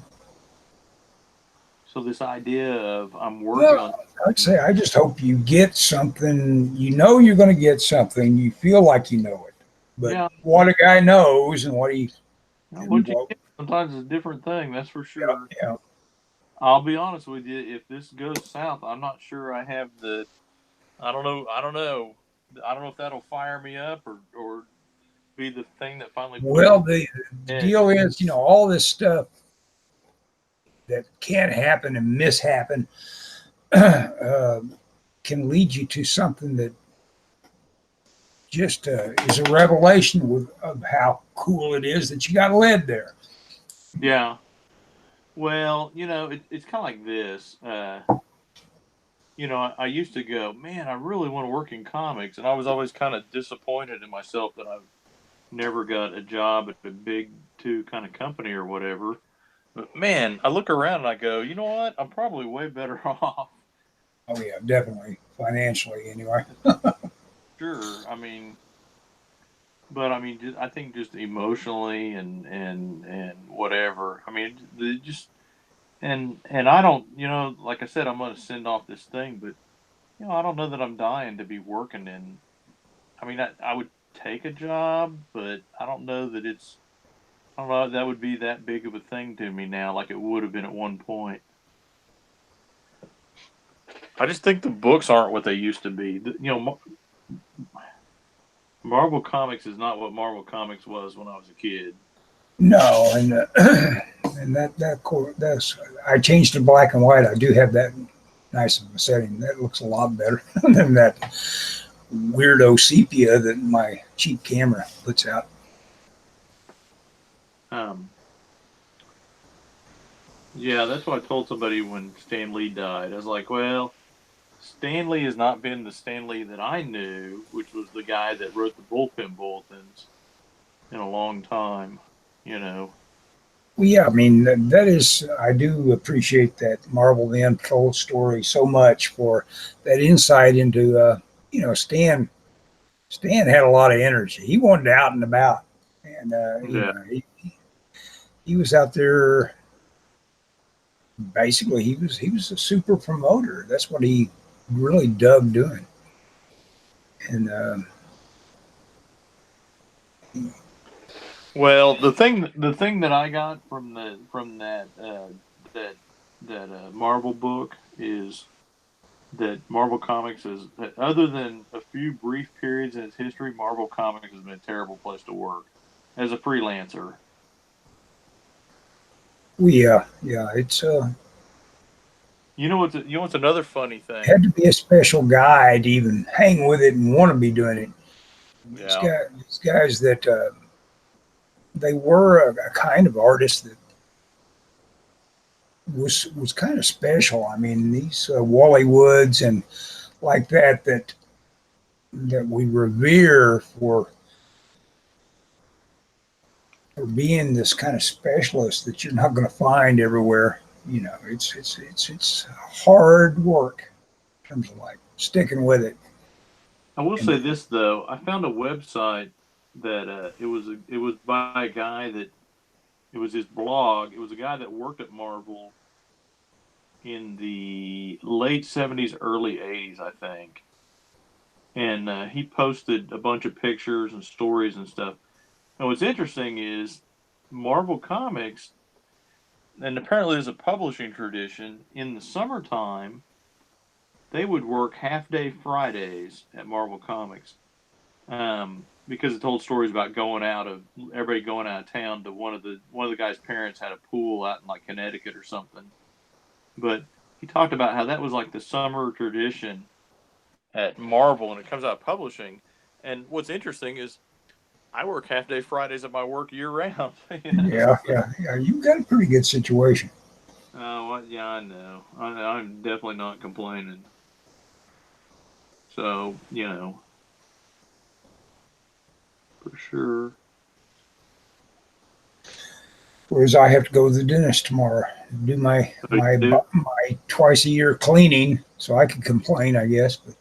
So this idea of I'm working on. I'd say I just hope you get something. You're going to get something. You feel like you know it, but what a guy knows and what he. What you get sometimes is a different thing. That's for sure. Yeah. I'll be honest with you. If this goes south, I'm not sure I have the. I don't know. I don't know if that'll fire me up or be the thing that finally. Well, the deal is, all this stuff that can happen and mishappen can lead you to something that just is a revelation of how cool it is that you got lead there. Yeah. Well, it's kind of like this. I used to go, man, I really want to work in comics, and I was always kind of disappointed in myself that I've never got a job at a big 2 kind of company or whatever. But man, I look around and I go, you know what? I'm probably way better off. Oh yeah, definitely financially anyway. Sure. I mean, but I mean, I think just emotionally and whatever. I mean, just and I don't, like I said, I'm going to send off this thing, but I don't know that I'm dying to be working in. I mean, I would take a job, but I don't know that it's. I don't know that would be that big of a thing to me now, like it would have been at one point. I just think the books aren't what they used to be. Marvel Comics is not what Marvel Comics was when I was a kid. No, and and that's I changed to black and white. I do have that nice of a setting. That looks a lot better than that weirdo sepia that my cheap camera puts out. Um, yeah, that's what I told somebody when Stan Lee died. I was like, well, Stan Lee has not been the Stan Lee that I knew, which was the guy that wrote the bullpen bulletins in a long time. You know. Well, yeah, I mean that is. I do appreciate that Marvel the Untold Story so much for that insight into. Stan. Stan had a lot of energy. He wanted out and about, and Yeah. he was out there. Basically, he was a super promoter. That's what he really dug doing, and Well, the thing that I got from that Marvel book is that Marvel Comics is that other than a few brief periods in its history, Marvel Comics has been a terrible place to work as a freelancer. yeah, it's You know what's another funny had thing? to be a special guy to even hang with it and want to be doing it. Yeah. These guys that they were a kind of artist that was kind of special. I mean, these Wally Woods and like that we revere for being this kind of specialist that you're not going to find everywhere. It's hard work in terms of like sticking with it. I will And say this though, I found a website that it was by a guy that it was his blog. It was a guy that worked at Marvel in the late '70s, early '80s, I think. And he posted a bunch of pictures and stories and stuff. And what's interesting is Marvel Comics, and apparently there's a publishing tradition in the summertime. They would work half day Fridays at Marvel Comics because it told stories about going out of everybody going out of town to one of the guy's parents had a pool out in like Connecticut or something. But he talked about how that was like the summer tradition at Marvel, and it comes out publishing. And what's interesting is I work half day Fridays at my work year round. yeah, you've got a pretty good situation. Well, yeah, I know. I'm definitely not complaining. So for sure. Whereas I have to go to the dentist tomorrow, do my So you my do? my twice a year cleaning, so I can complain, I guess. But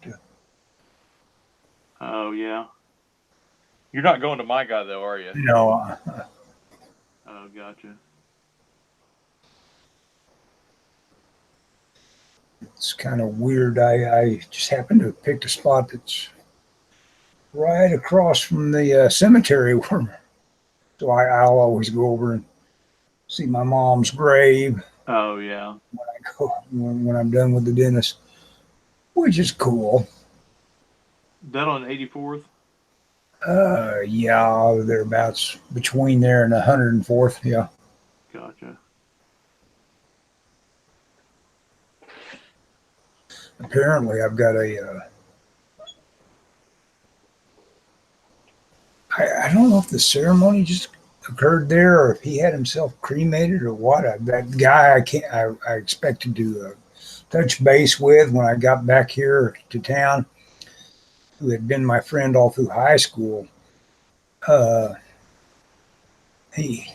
Oh yeah. You're not going to my guy though, are you? no, Oh, gotcha. it's kind of weird. I just happened to have picked a spot that's right across from the cemetery where, so I'll always go over and see my mom's grave Oh yeah. when I'm done with the dentist, which is cool. That on 84th? Yeah, thereabouts between there and 104th. Yeah. Gotcha. Apparently, I've got a. I don't know if the ceremony just occurred there or if he had himself cremated or what. That guy I expected to touch base with when I got back here to town, who had been my friend all through high school. Uh, he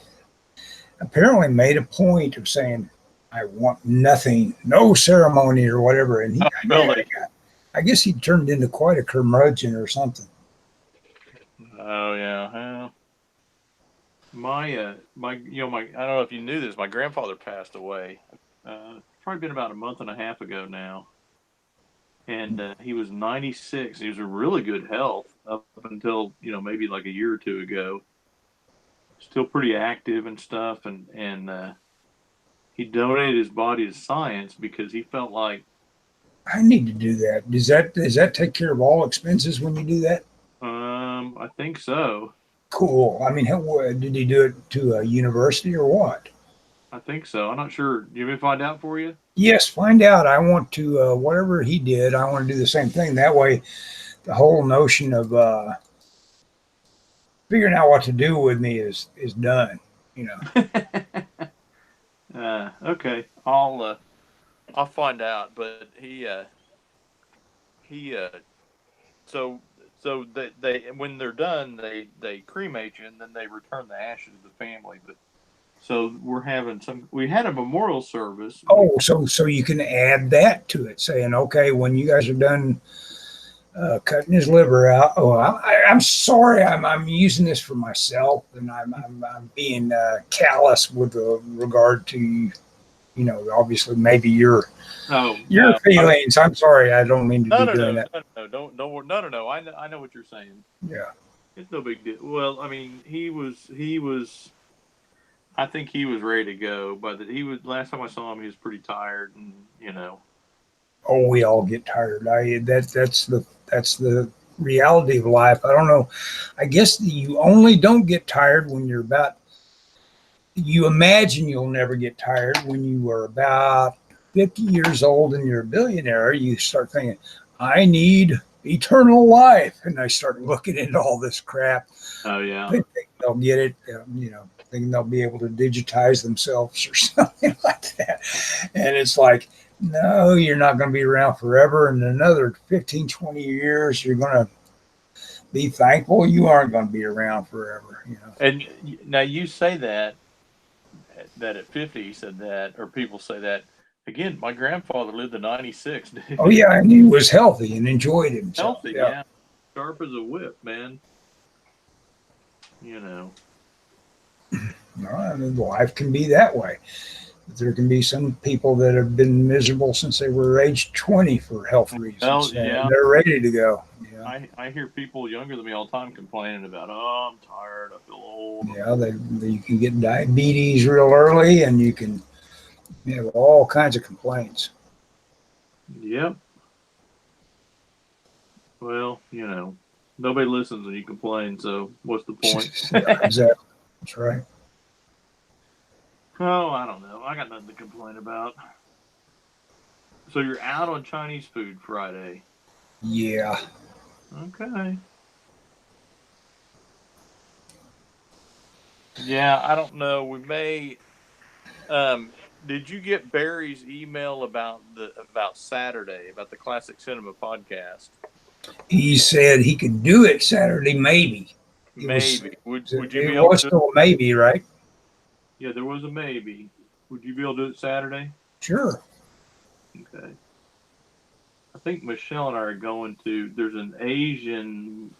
apparently made a point of saying, "I want nothing, no ceremony or whatever." And Oh, really? I guess he turned into quite a curmudgeon or something. Oh yeah. Well, my I don't know if you knew this. My grandfather passed away. Probably been about a month and a half ago now, and he was 96. He was in really good health up until maybe like a year or two ago. Still pretty active and stuff, and he donated his body to science because he felt like I need to do that. Does that take care of all expenses when you do that? I think so. Cool. I mean, did he do it to a university or what? I think so. I'm not sure. You want me to find out for you? Yes, find out. I want to whatever he did. I want to do the same thing. That way, the whole notion of figuring out what to do with me is done. You know. Okay. I'll find out. But he so they when they're done they cremate you and then they return the ashes to the family. But so we had a memorial service. Oh, so you can add that to it, saying, okay, when you guys are done cutting his liver out. Oh, I'm sorry. I'm using this for myself, and I'm being callous with regard to obviously maybe your Oh your no. feelings. I'm sorry. I don't mean to No, be no, doing no, that. no, no, don't, no, no, no. I know what you're saying. Yeah. It's no big deal. Well, I mean, he was. I think he was ready to go, but he was. Last time I saw him, he was pretty tired, and Oh, we all get tired. That's the reality of life. I don't know. I guess you only don't get tired when you're about. You imagine you'll never get tired when you are about 50 years old and you're a billionaire. You start thinking, I need eternal life, and I start looking into all this crap. Oh yeah. They think they'll get it, thinking they'll be able to digitize themselves or something like that. And it's like, no, you're not going to be around forever. In another 15, 20 years, you're going to be thankful you aren't going to be around forever. And now you say that at 50 he said that, or people say that. Again, my grandfather lived to 96, Oh, dude. yeah. And he was healthy and enjoyed himself. Healthy, Yeah. yeah. Sharp as a whip, man. You know. I mean, life can be that way. There can be some people that have been miserable since they were age 20 for health reasons, Well, and yeah. they're ready to go. I hear people younger than me all the time complaining about, oh, I'm tired, I feel old. Yeah, you can get diabetes real early, and you can have all kinds of complaints. Yep. Well, nobody listens when you complain, so what's the point? Exactly. That's right. Oh, I don't know. I got nothing to complain about. So you're out on Chinese food Friday. Yeah. Okay. Yeah, I don't know. We may. Did you get Barry's email about Saturday about the Classic Cinema podcast? He said he could do it Saturday, maybe. It was Maybe. Would you be it able was to? still a maybe, right? Yeah, there was a maybe. Would you be able to do it Saturday? Sure. Okay. I think Michelle and I are going to. There's an Asian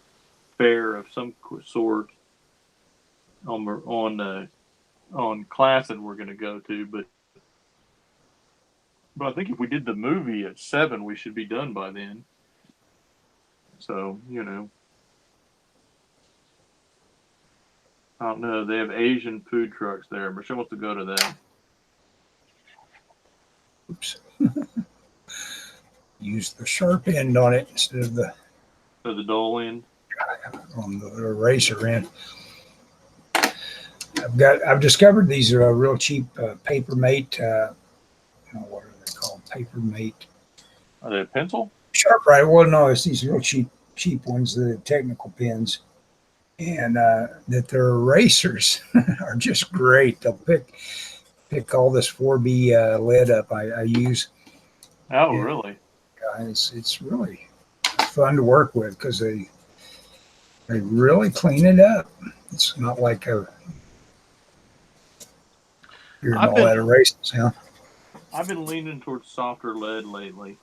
fair of some sort on class that we're going to go to, but I think if we did the movie at 7, we should be done by then. So I don't know. They have Asian food trucks there. Michelle wants to go to that. Oops. Use the sharp end on it instead of the dull end on the eraser end. I've discovered these are a real cheap paper mate. What are they called? Paper mate. Are they a pencil? Sharp, right? Well, no, it's these real cheap ones, the technical pens, and that their erasers are just great. They'll pick all this 4B lead up I use. Oh, and, really? It's really fun to work with because they really clean it up. It's not like you're all that erasers, huh? I've been leaning towards softer lead lately.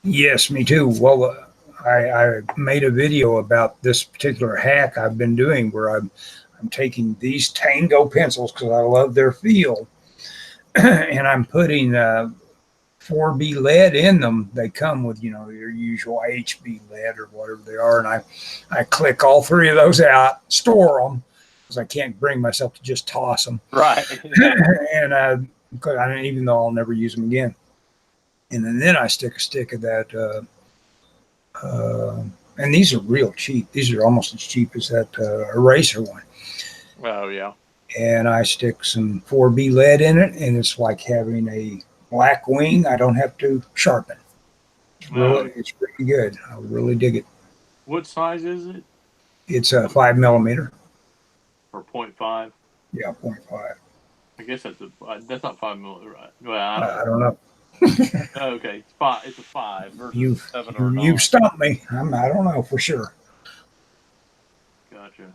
Yes, me too. Well, I made a video about this particular hack I've been doing where I'm taking these Tango pencils because I love their feel, and I'm putting 4B lead in them. They come with, you know, your usual HB lead or whatever they are, and I click all three of those out, store them because I can't bring myself to just toss them. Right. And because I don't, even though I'll never use them again, and then I stick a stick of that. And these are real cheap. These are almost as cheap as that eraser one. Oh yeah. And I stick some 4B lead in it, and it's like having a black wing. I don't have to sharpen. It's really good. I really dig it. What size is it? It's a 5 millimeter. Or 0.5? Yeah, 0.5. I guess that's not 5 millimeter, right? Well, I don't know. Okay, it's five. It's a 5 versus You've 7 or 9. you've stumped me. I don't know for sure. Gotcha.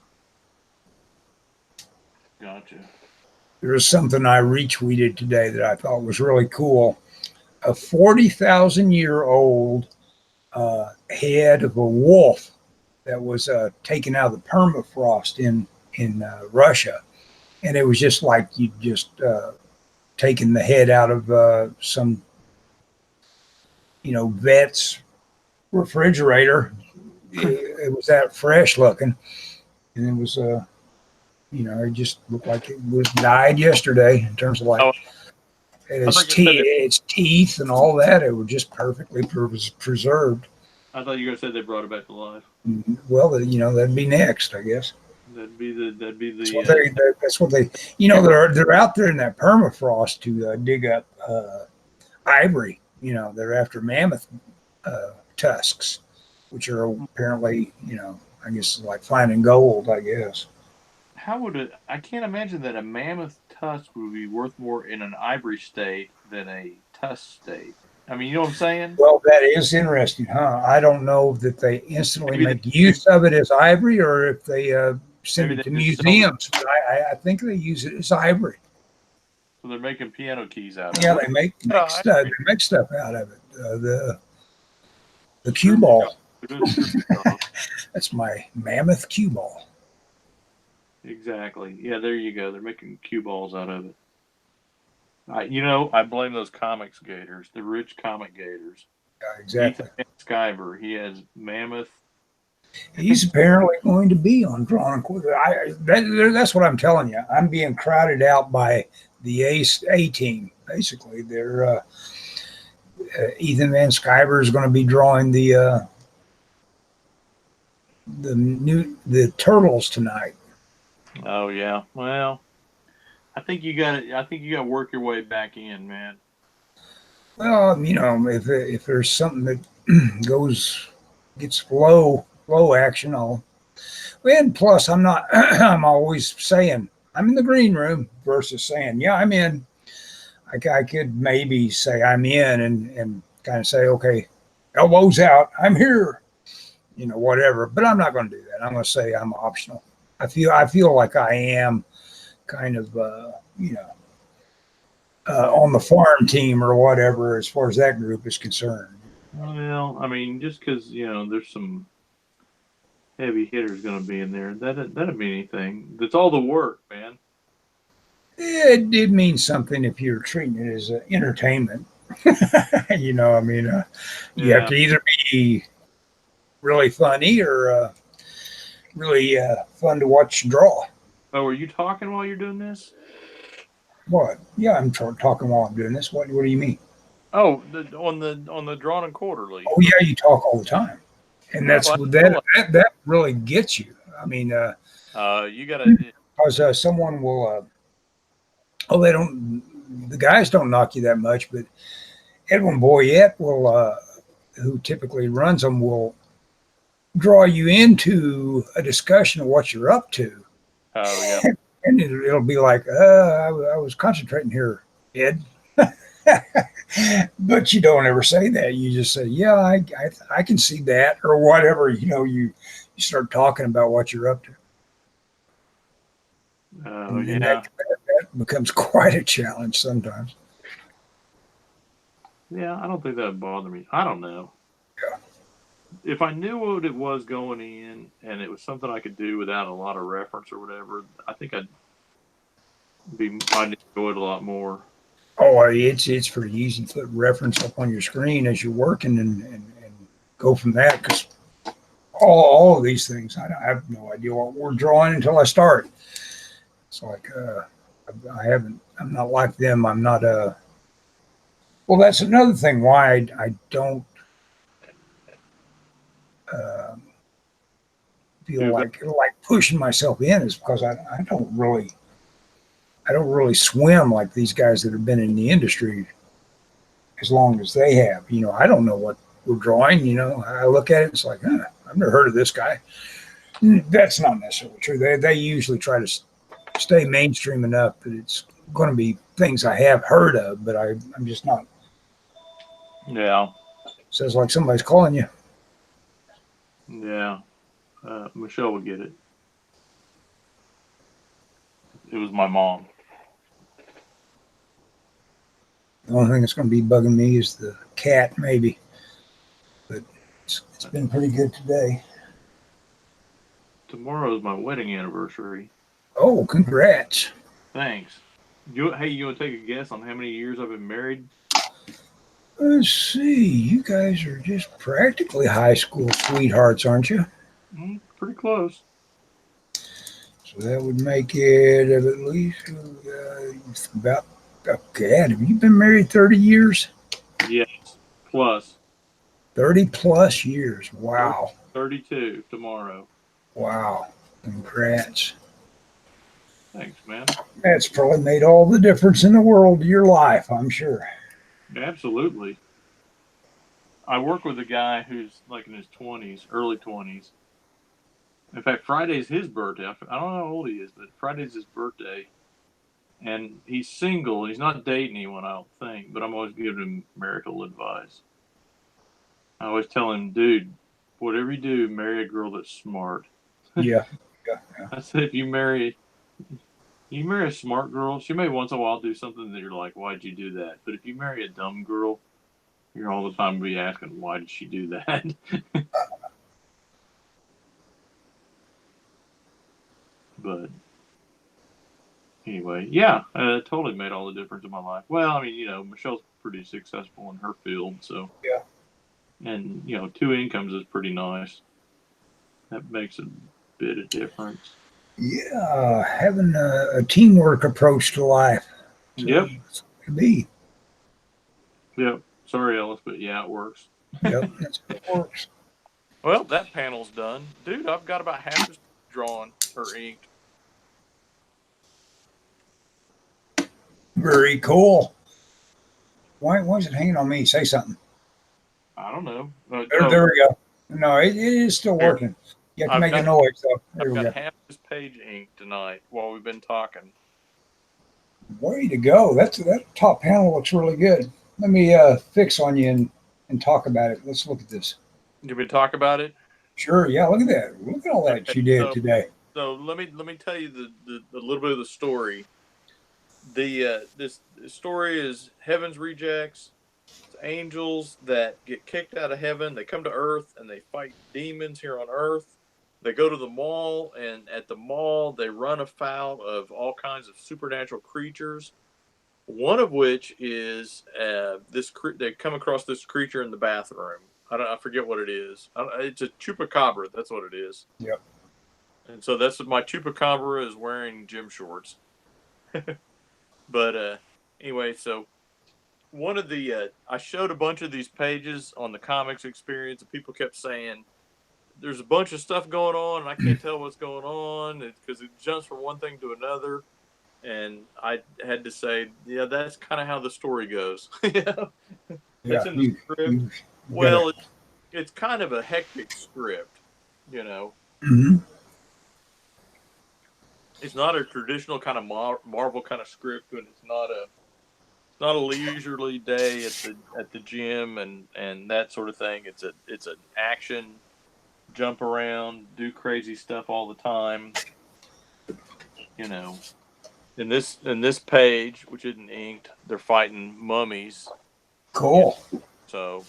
There's something I retweeted today that I thought was really cool. A 40,000-year-old head of a wolf that was taken out of the permafrost in Russia, and it was just like you just taken the head out of some, you know, vet's refrigerator. It was that fresh looking, and it was you know, it just looked like it was died yesterday in terms of like its teeth and all that. It was just perfectly preserved. I thought you were going to say they brought it back to life. Well, you know, that'd be next, I guess. That'd be the. That's what they. You know, they're out there in that permafrost to dig up ivory. You know, they're after mammoth tusks, which are apparently, you know, I guess like finding gold. I guess. How would it? I can't imagine that a mammoth tusk would be worth more in an ivory state than a tusk state. I mean, you know what I'm saying? Well, that is interesting, huh? I don't know that they instantly make use of it as ivory or if they send it to museums. But I think they use it as ivory. So they're making piano keys out of it. Yeah, they make stuff. They make stuff out of it. The cue ball. That's my mammoth cue ball. Exactly. Yeah, there you go. They're making cue balls out of it. You know, I blame those comics gators, the rich comic gators. Yeah, exactly. Ethan Skyver, he has mammoth. He's apparently going to be on Drawn and Quarter. That's what I'm telling you. I'm being crowded out by the A team. Basically, they're Ethan Van Skyver is going to be drawing the turtles tonight. Oh yeah. Well, I think you got to work your way back in, man. Well, you know, if there's something that gets flow action, and plus I'm not. I'm always saying I'm in the green room versus saying yeah I'm in. I could maybe say I'm in and kind of say okay, elbows out, I'm here, you know, whatever. But I'm not going to do that. I'm going to say I'm optional. I feel like I am kind of you know. On the farm team or whatever, as far as that group is concerned. Well, I mean, just because you know there's some heavy hitters going to be in there, that'd mean anything. That's all the work, man. It did mean something if you're treating it as entertainment. You know, I mean, you have to either be really funny or really fun to watch draw. Oh, are you talking while you're doing this? What? Yeah, I'm talking while I'm doing this. What do you mean? Oh, on the Drawn and Quarterly. Oh yeah, you talk all the time, and that really gets you. I mean, you gotta because someone will. The guys don't knock you that much, but Edwin Boyette will, who typically runs them, will draw you into a discussion of what you're up to. Oh yeah. And it'll be like, I was concentrating here, Ed. But you don't ever say that. You just say, yeah, I can see that, or whatever. You know, you start talking about what you're up to. Oh and yeah. That becomes quite a challenge sometimes. Yeah, I don't think that would bother me. I don't know. Yeah. if I knew what it was going in and it was something I could do without a lot of reference or whatever, I think I'd enjoy it a lot more. Oh, it's pretty easy to put reference up on your screen as you're working and go from that because all of these things, I have no idea what we're drawing until I start. It's like I'm not like them. I'm not well, that's another thing why I don't uh, feel Do about like pushing myself in is because I don't really swim like these guys that have been in the industry as long as they have. I don't know what we're drawing. I look at it, it's like, I've never heard of this guy. That's not necessarily true. They usually try to stay mainstream enough that it's going to be things I have heard of, but I'm just not. yeah, Sounds like somebody's calling you. yeah. Michelle would get it. It was my mom. The only thing that's going to be bugging me is the cat, maybe. But it's been pretty good today. Tomorrow's my wedding anniversary. Oh, congrats. Thanks. Hey, you want to take a guess on how many years I've been married? Let's see. You guys are just practically high school sweethearts, aren't you? Pretty close. So that would make it at least about. Oh, God, have you been married 30 years? Yes. Plus 30 plus years. Wow. 32 tomorrow. Wow. Congrats. Thanks, man. That's probably made all the difference in the world to your life, I'm sure. Absolutely. I work with a guy who's like in his 20s, early 20s. In fact, Friday's his birthday. I don't know how old he is, but Friday's his birthday. And he's single. He's not dating anyone, I don't think, but I'm always giving him marital advice. I always tell him, dude, whatever you do, marry a girl that's smart. Yeah. Yeah. Yeah. I said, if you marry a smart girl, she may once in a while do something that you're like, why'd you do that? But if you marry a dumb girl, you're all the time be asking, why did she do that? But anyway, yeah, it totally made all the difference in my life. Well, I mean, Michelle's pretty successful in her field, so Yeah. and two incomes is pretty nice. That makes a bit of difference. Yeah. Having a teamwork approach to life. Yep, It's to be. yep. Sorry, Ellis, but yeah, it works. Yep. That's how it works. Well, that panel's done, dude. I've got about half this drawn or inked. Very cool. Why is it hanging on me? Say something. I don't know. There we go. No, it is still Here, working. You have to I've make a got noise, though. There I've we got go. half this page inked tonight while we've been talking. Way to go. That top panel looks really good. Let me fix on you and talk about it. Let's look at this. Did we talk about it? Sure. Yeah. Look at that. Look at all that Okay, you did so today. let me tell you the little bit of the story. This story is Heaven's Rejects. It's angels that get kicked out of heaven. They come to Earth and they fight demons here on Earth. They go to the mall, and at the mall they run afoul of all kinds of supernatural creatures. One of which is they come across this creature in the bathroom. I forget what it is. It's a chupacabra. That's what it is. Yep. And so that's my chupacabra is wearing gym shorts. But anyway, so one of the I showed a bunch of these pages on the comics experience, and people kept saying there's a bunch of stuff going on, and I can't tell what's going on because it jumps from one thing to another. And I had to say, yeah, that's kind of how the story goes. Yeah, Yeah. that's in the script. You got it. Well, it's kind of a hectic script, you know. Mm-hmm. It's not a traditional kind of Marvel kind of script, and it's not a leisurely day at the gym and that sort of thing. It's an action, jump around, do crazy stuff all the time. You know, in this page, which isn't inked, they're fighting mummies. You Cool. know, so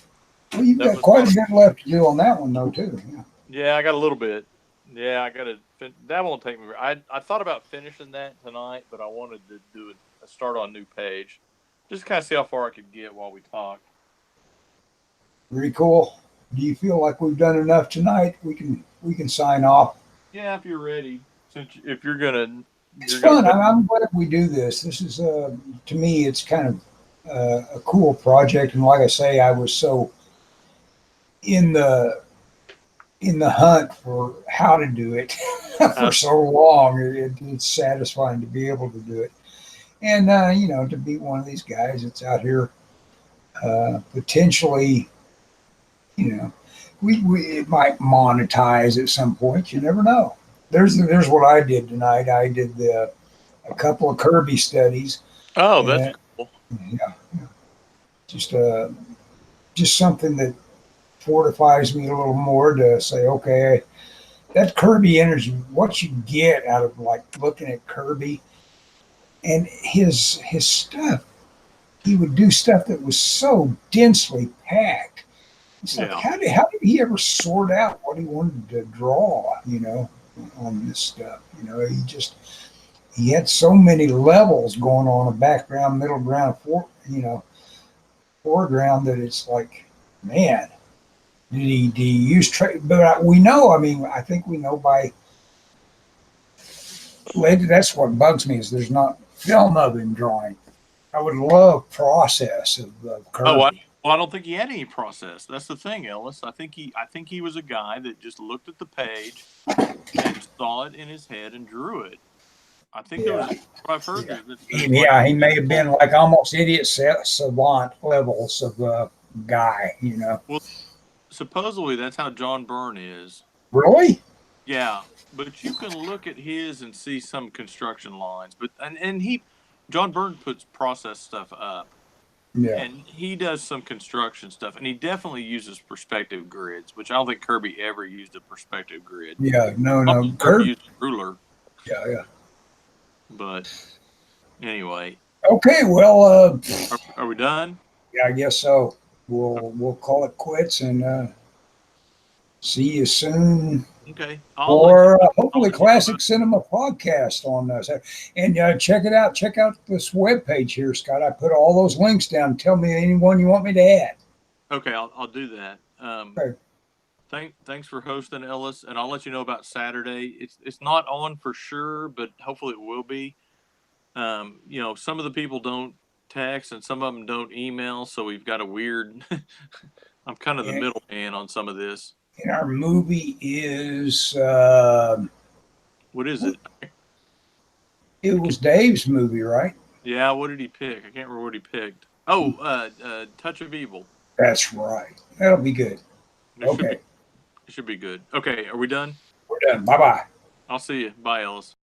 Well, you've That got was quite a bit left to do on that one, though, too. Yeah. yeah, I got a little bit. Yeah, I got to. That won't take me. I thought about finishing that tonight, but I wanted to do a start on a new page, just kind of see how far I could get while we talk. Very cool. Do you feel like we've done enough tonight? We can sign off. Yeah, if you're ready, since if you're gonna It's you're gonna fun. put. I'm glad we do this. This is to me, it's kind of a cool project. And like I say, I was so in the hunt for how to do it for so long. It's satisfying to be able to do it, and to be one of these guys that's out here potentially, you know, we it might monetize at some point. You never know. There's what I did tonight. I did a couple of Kirby studies, Oh, that's and cool. yeah, just just something that fortifies me a little more to say, okay, that Kirby energy, what you get out of like looking at Kirby and his stuff, he would do stuff that was so densely packed. It's like Yeah, how did he ever sort out what he wanted to draw, on this stuff? He had so many levels going on, a background, middle ground, foreground, that it's like, man, did he use trade? But we know, I mean, I think we know by later. That's what bugs me is there's not film of him drawing. I would love process of Oh, Kirby. I don't think he had any process. That's the thing, Ellis. I think he was a guy that just looked at the page and saw it in his head and drew it. I think there was Yeah, what I've heard yeah, that there's like yeah. He may have been like almost idiot savant levels of guy. well, supposedly that's how John Byrne is. Really? Yeah, but you can look at his and see some construction lines, but and he John Byrne puts process stuff up. Yeah, And he does some construction stuff, and he definitely uses perspective grids, which I don't think Kirby ever used a perspective grid. yeah. No, Probably no. Kirby Kirby. used a ruler, Yeah, yeah. but anyway, Okay, well, are we done? yeah, I guess so. We'll call it quits and see you soon Okay, I'll let you for know. I'll hopefully let you know Classic about. Cinema podcast on and check it out. Check out this webpage here, Scott. I put all those links down. Tell me anyone you want me to add. Okay, I'll do that. Okay. Thanks for hosting, Ellis, and I'll let you know about Saturday. It's not on for sure, but hopefully it will be. Some of the people don't text and some of them don't email, so we've got a weird. I'm kind of the And, middleman on some of this. and our movie is What is it? it was Dave's movie, right? Yeah, what did he pick? I can't remember what he picked. Oh, Touch of Evil. That's right. That'll be good. It should be Okay, it should be good. Okay, are we done? we're done. Bye bye. I'll see you. Bye, Ellis.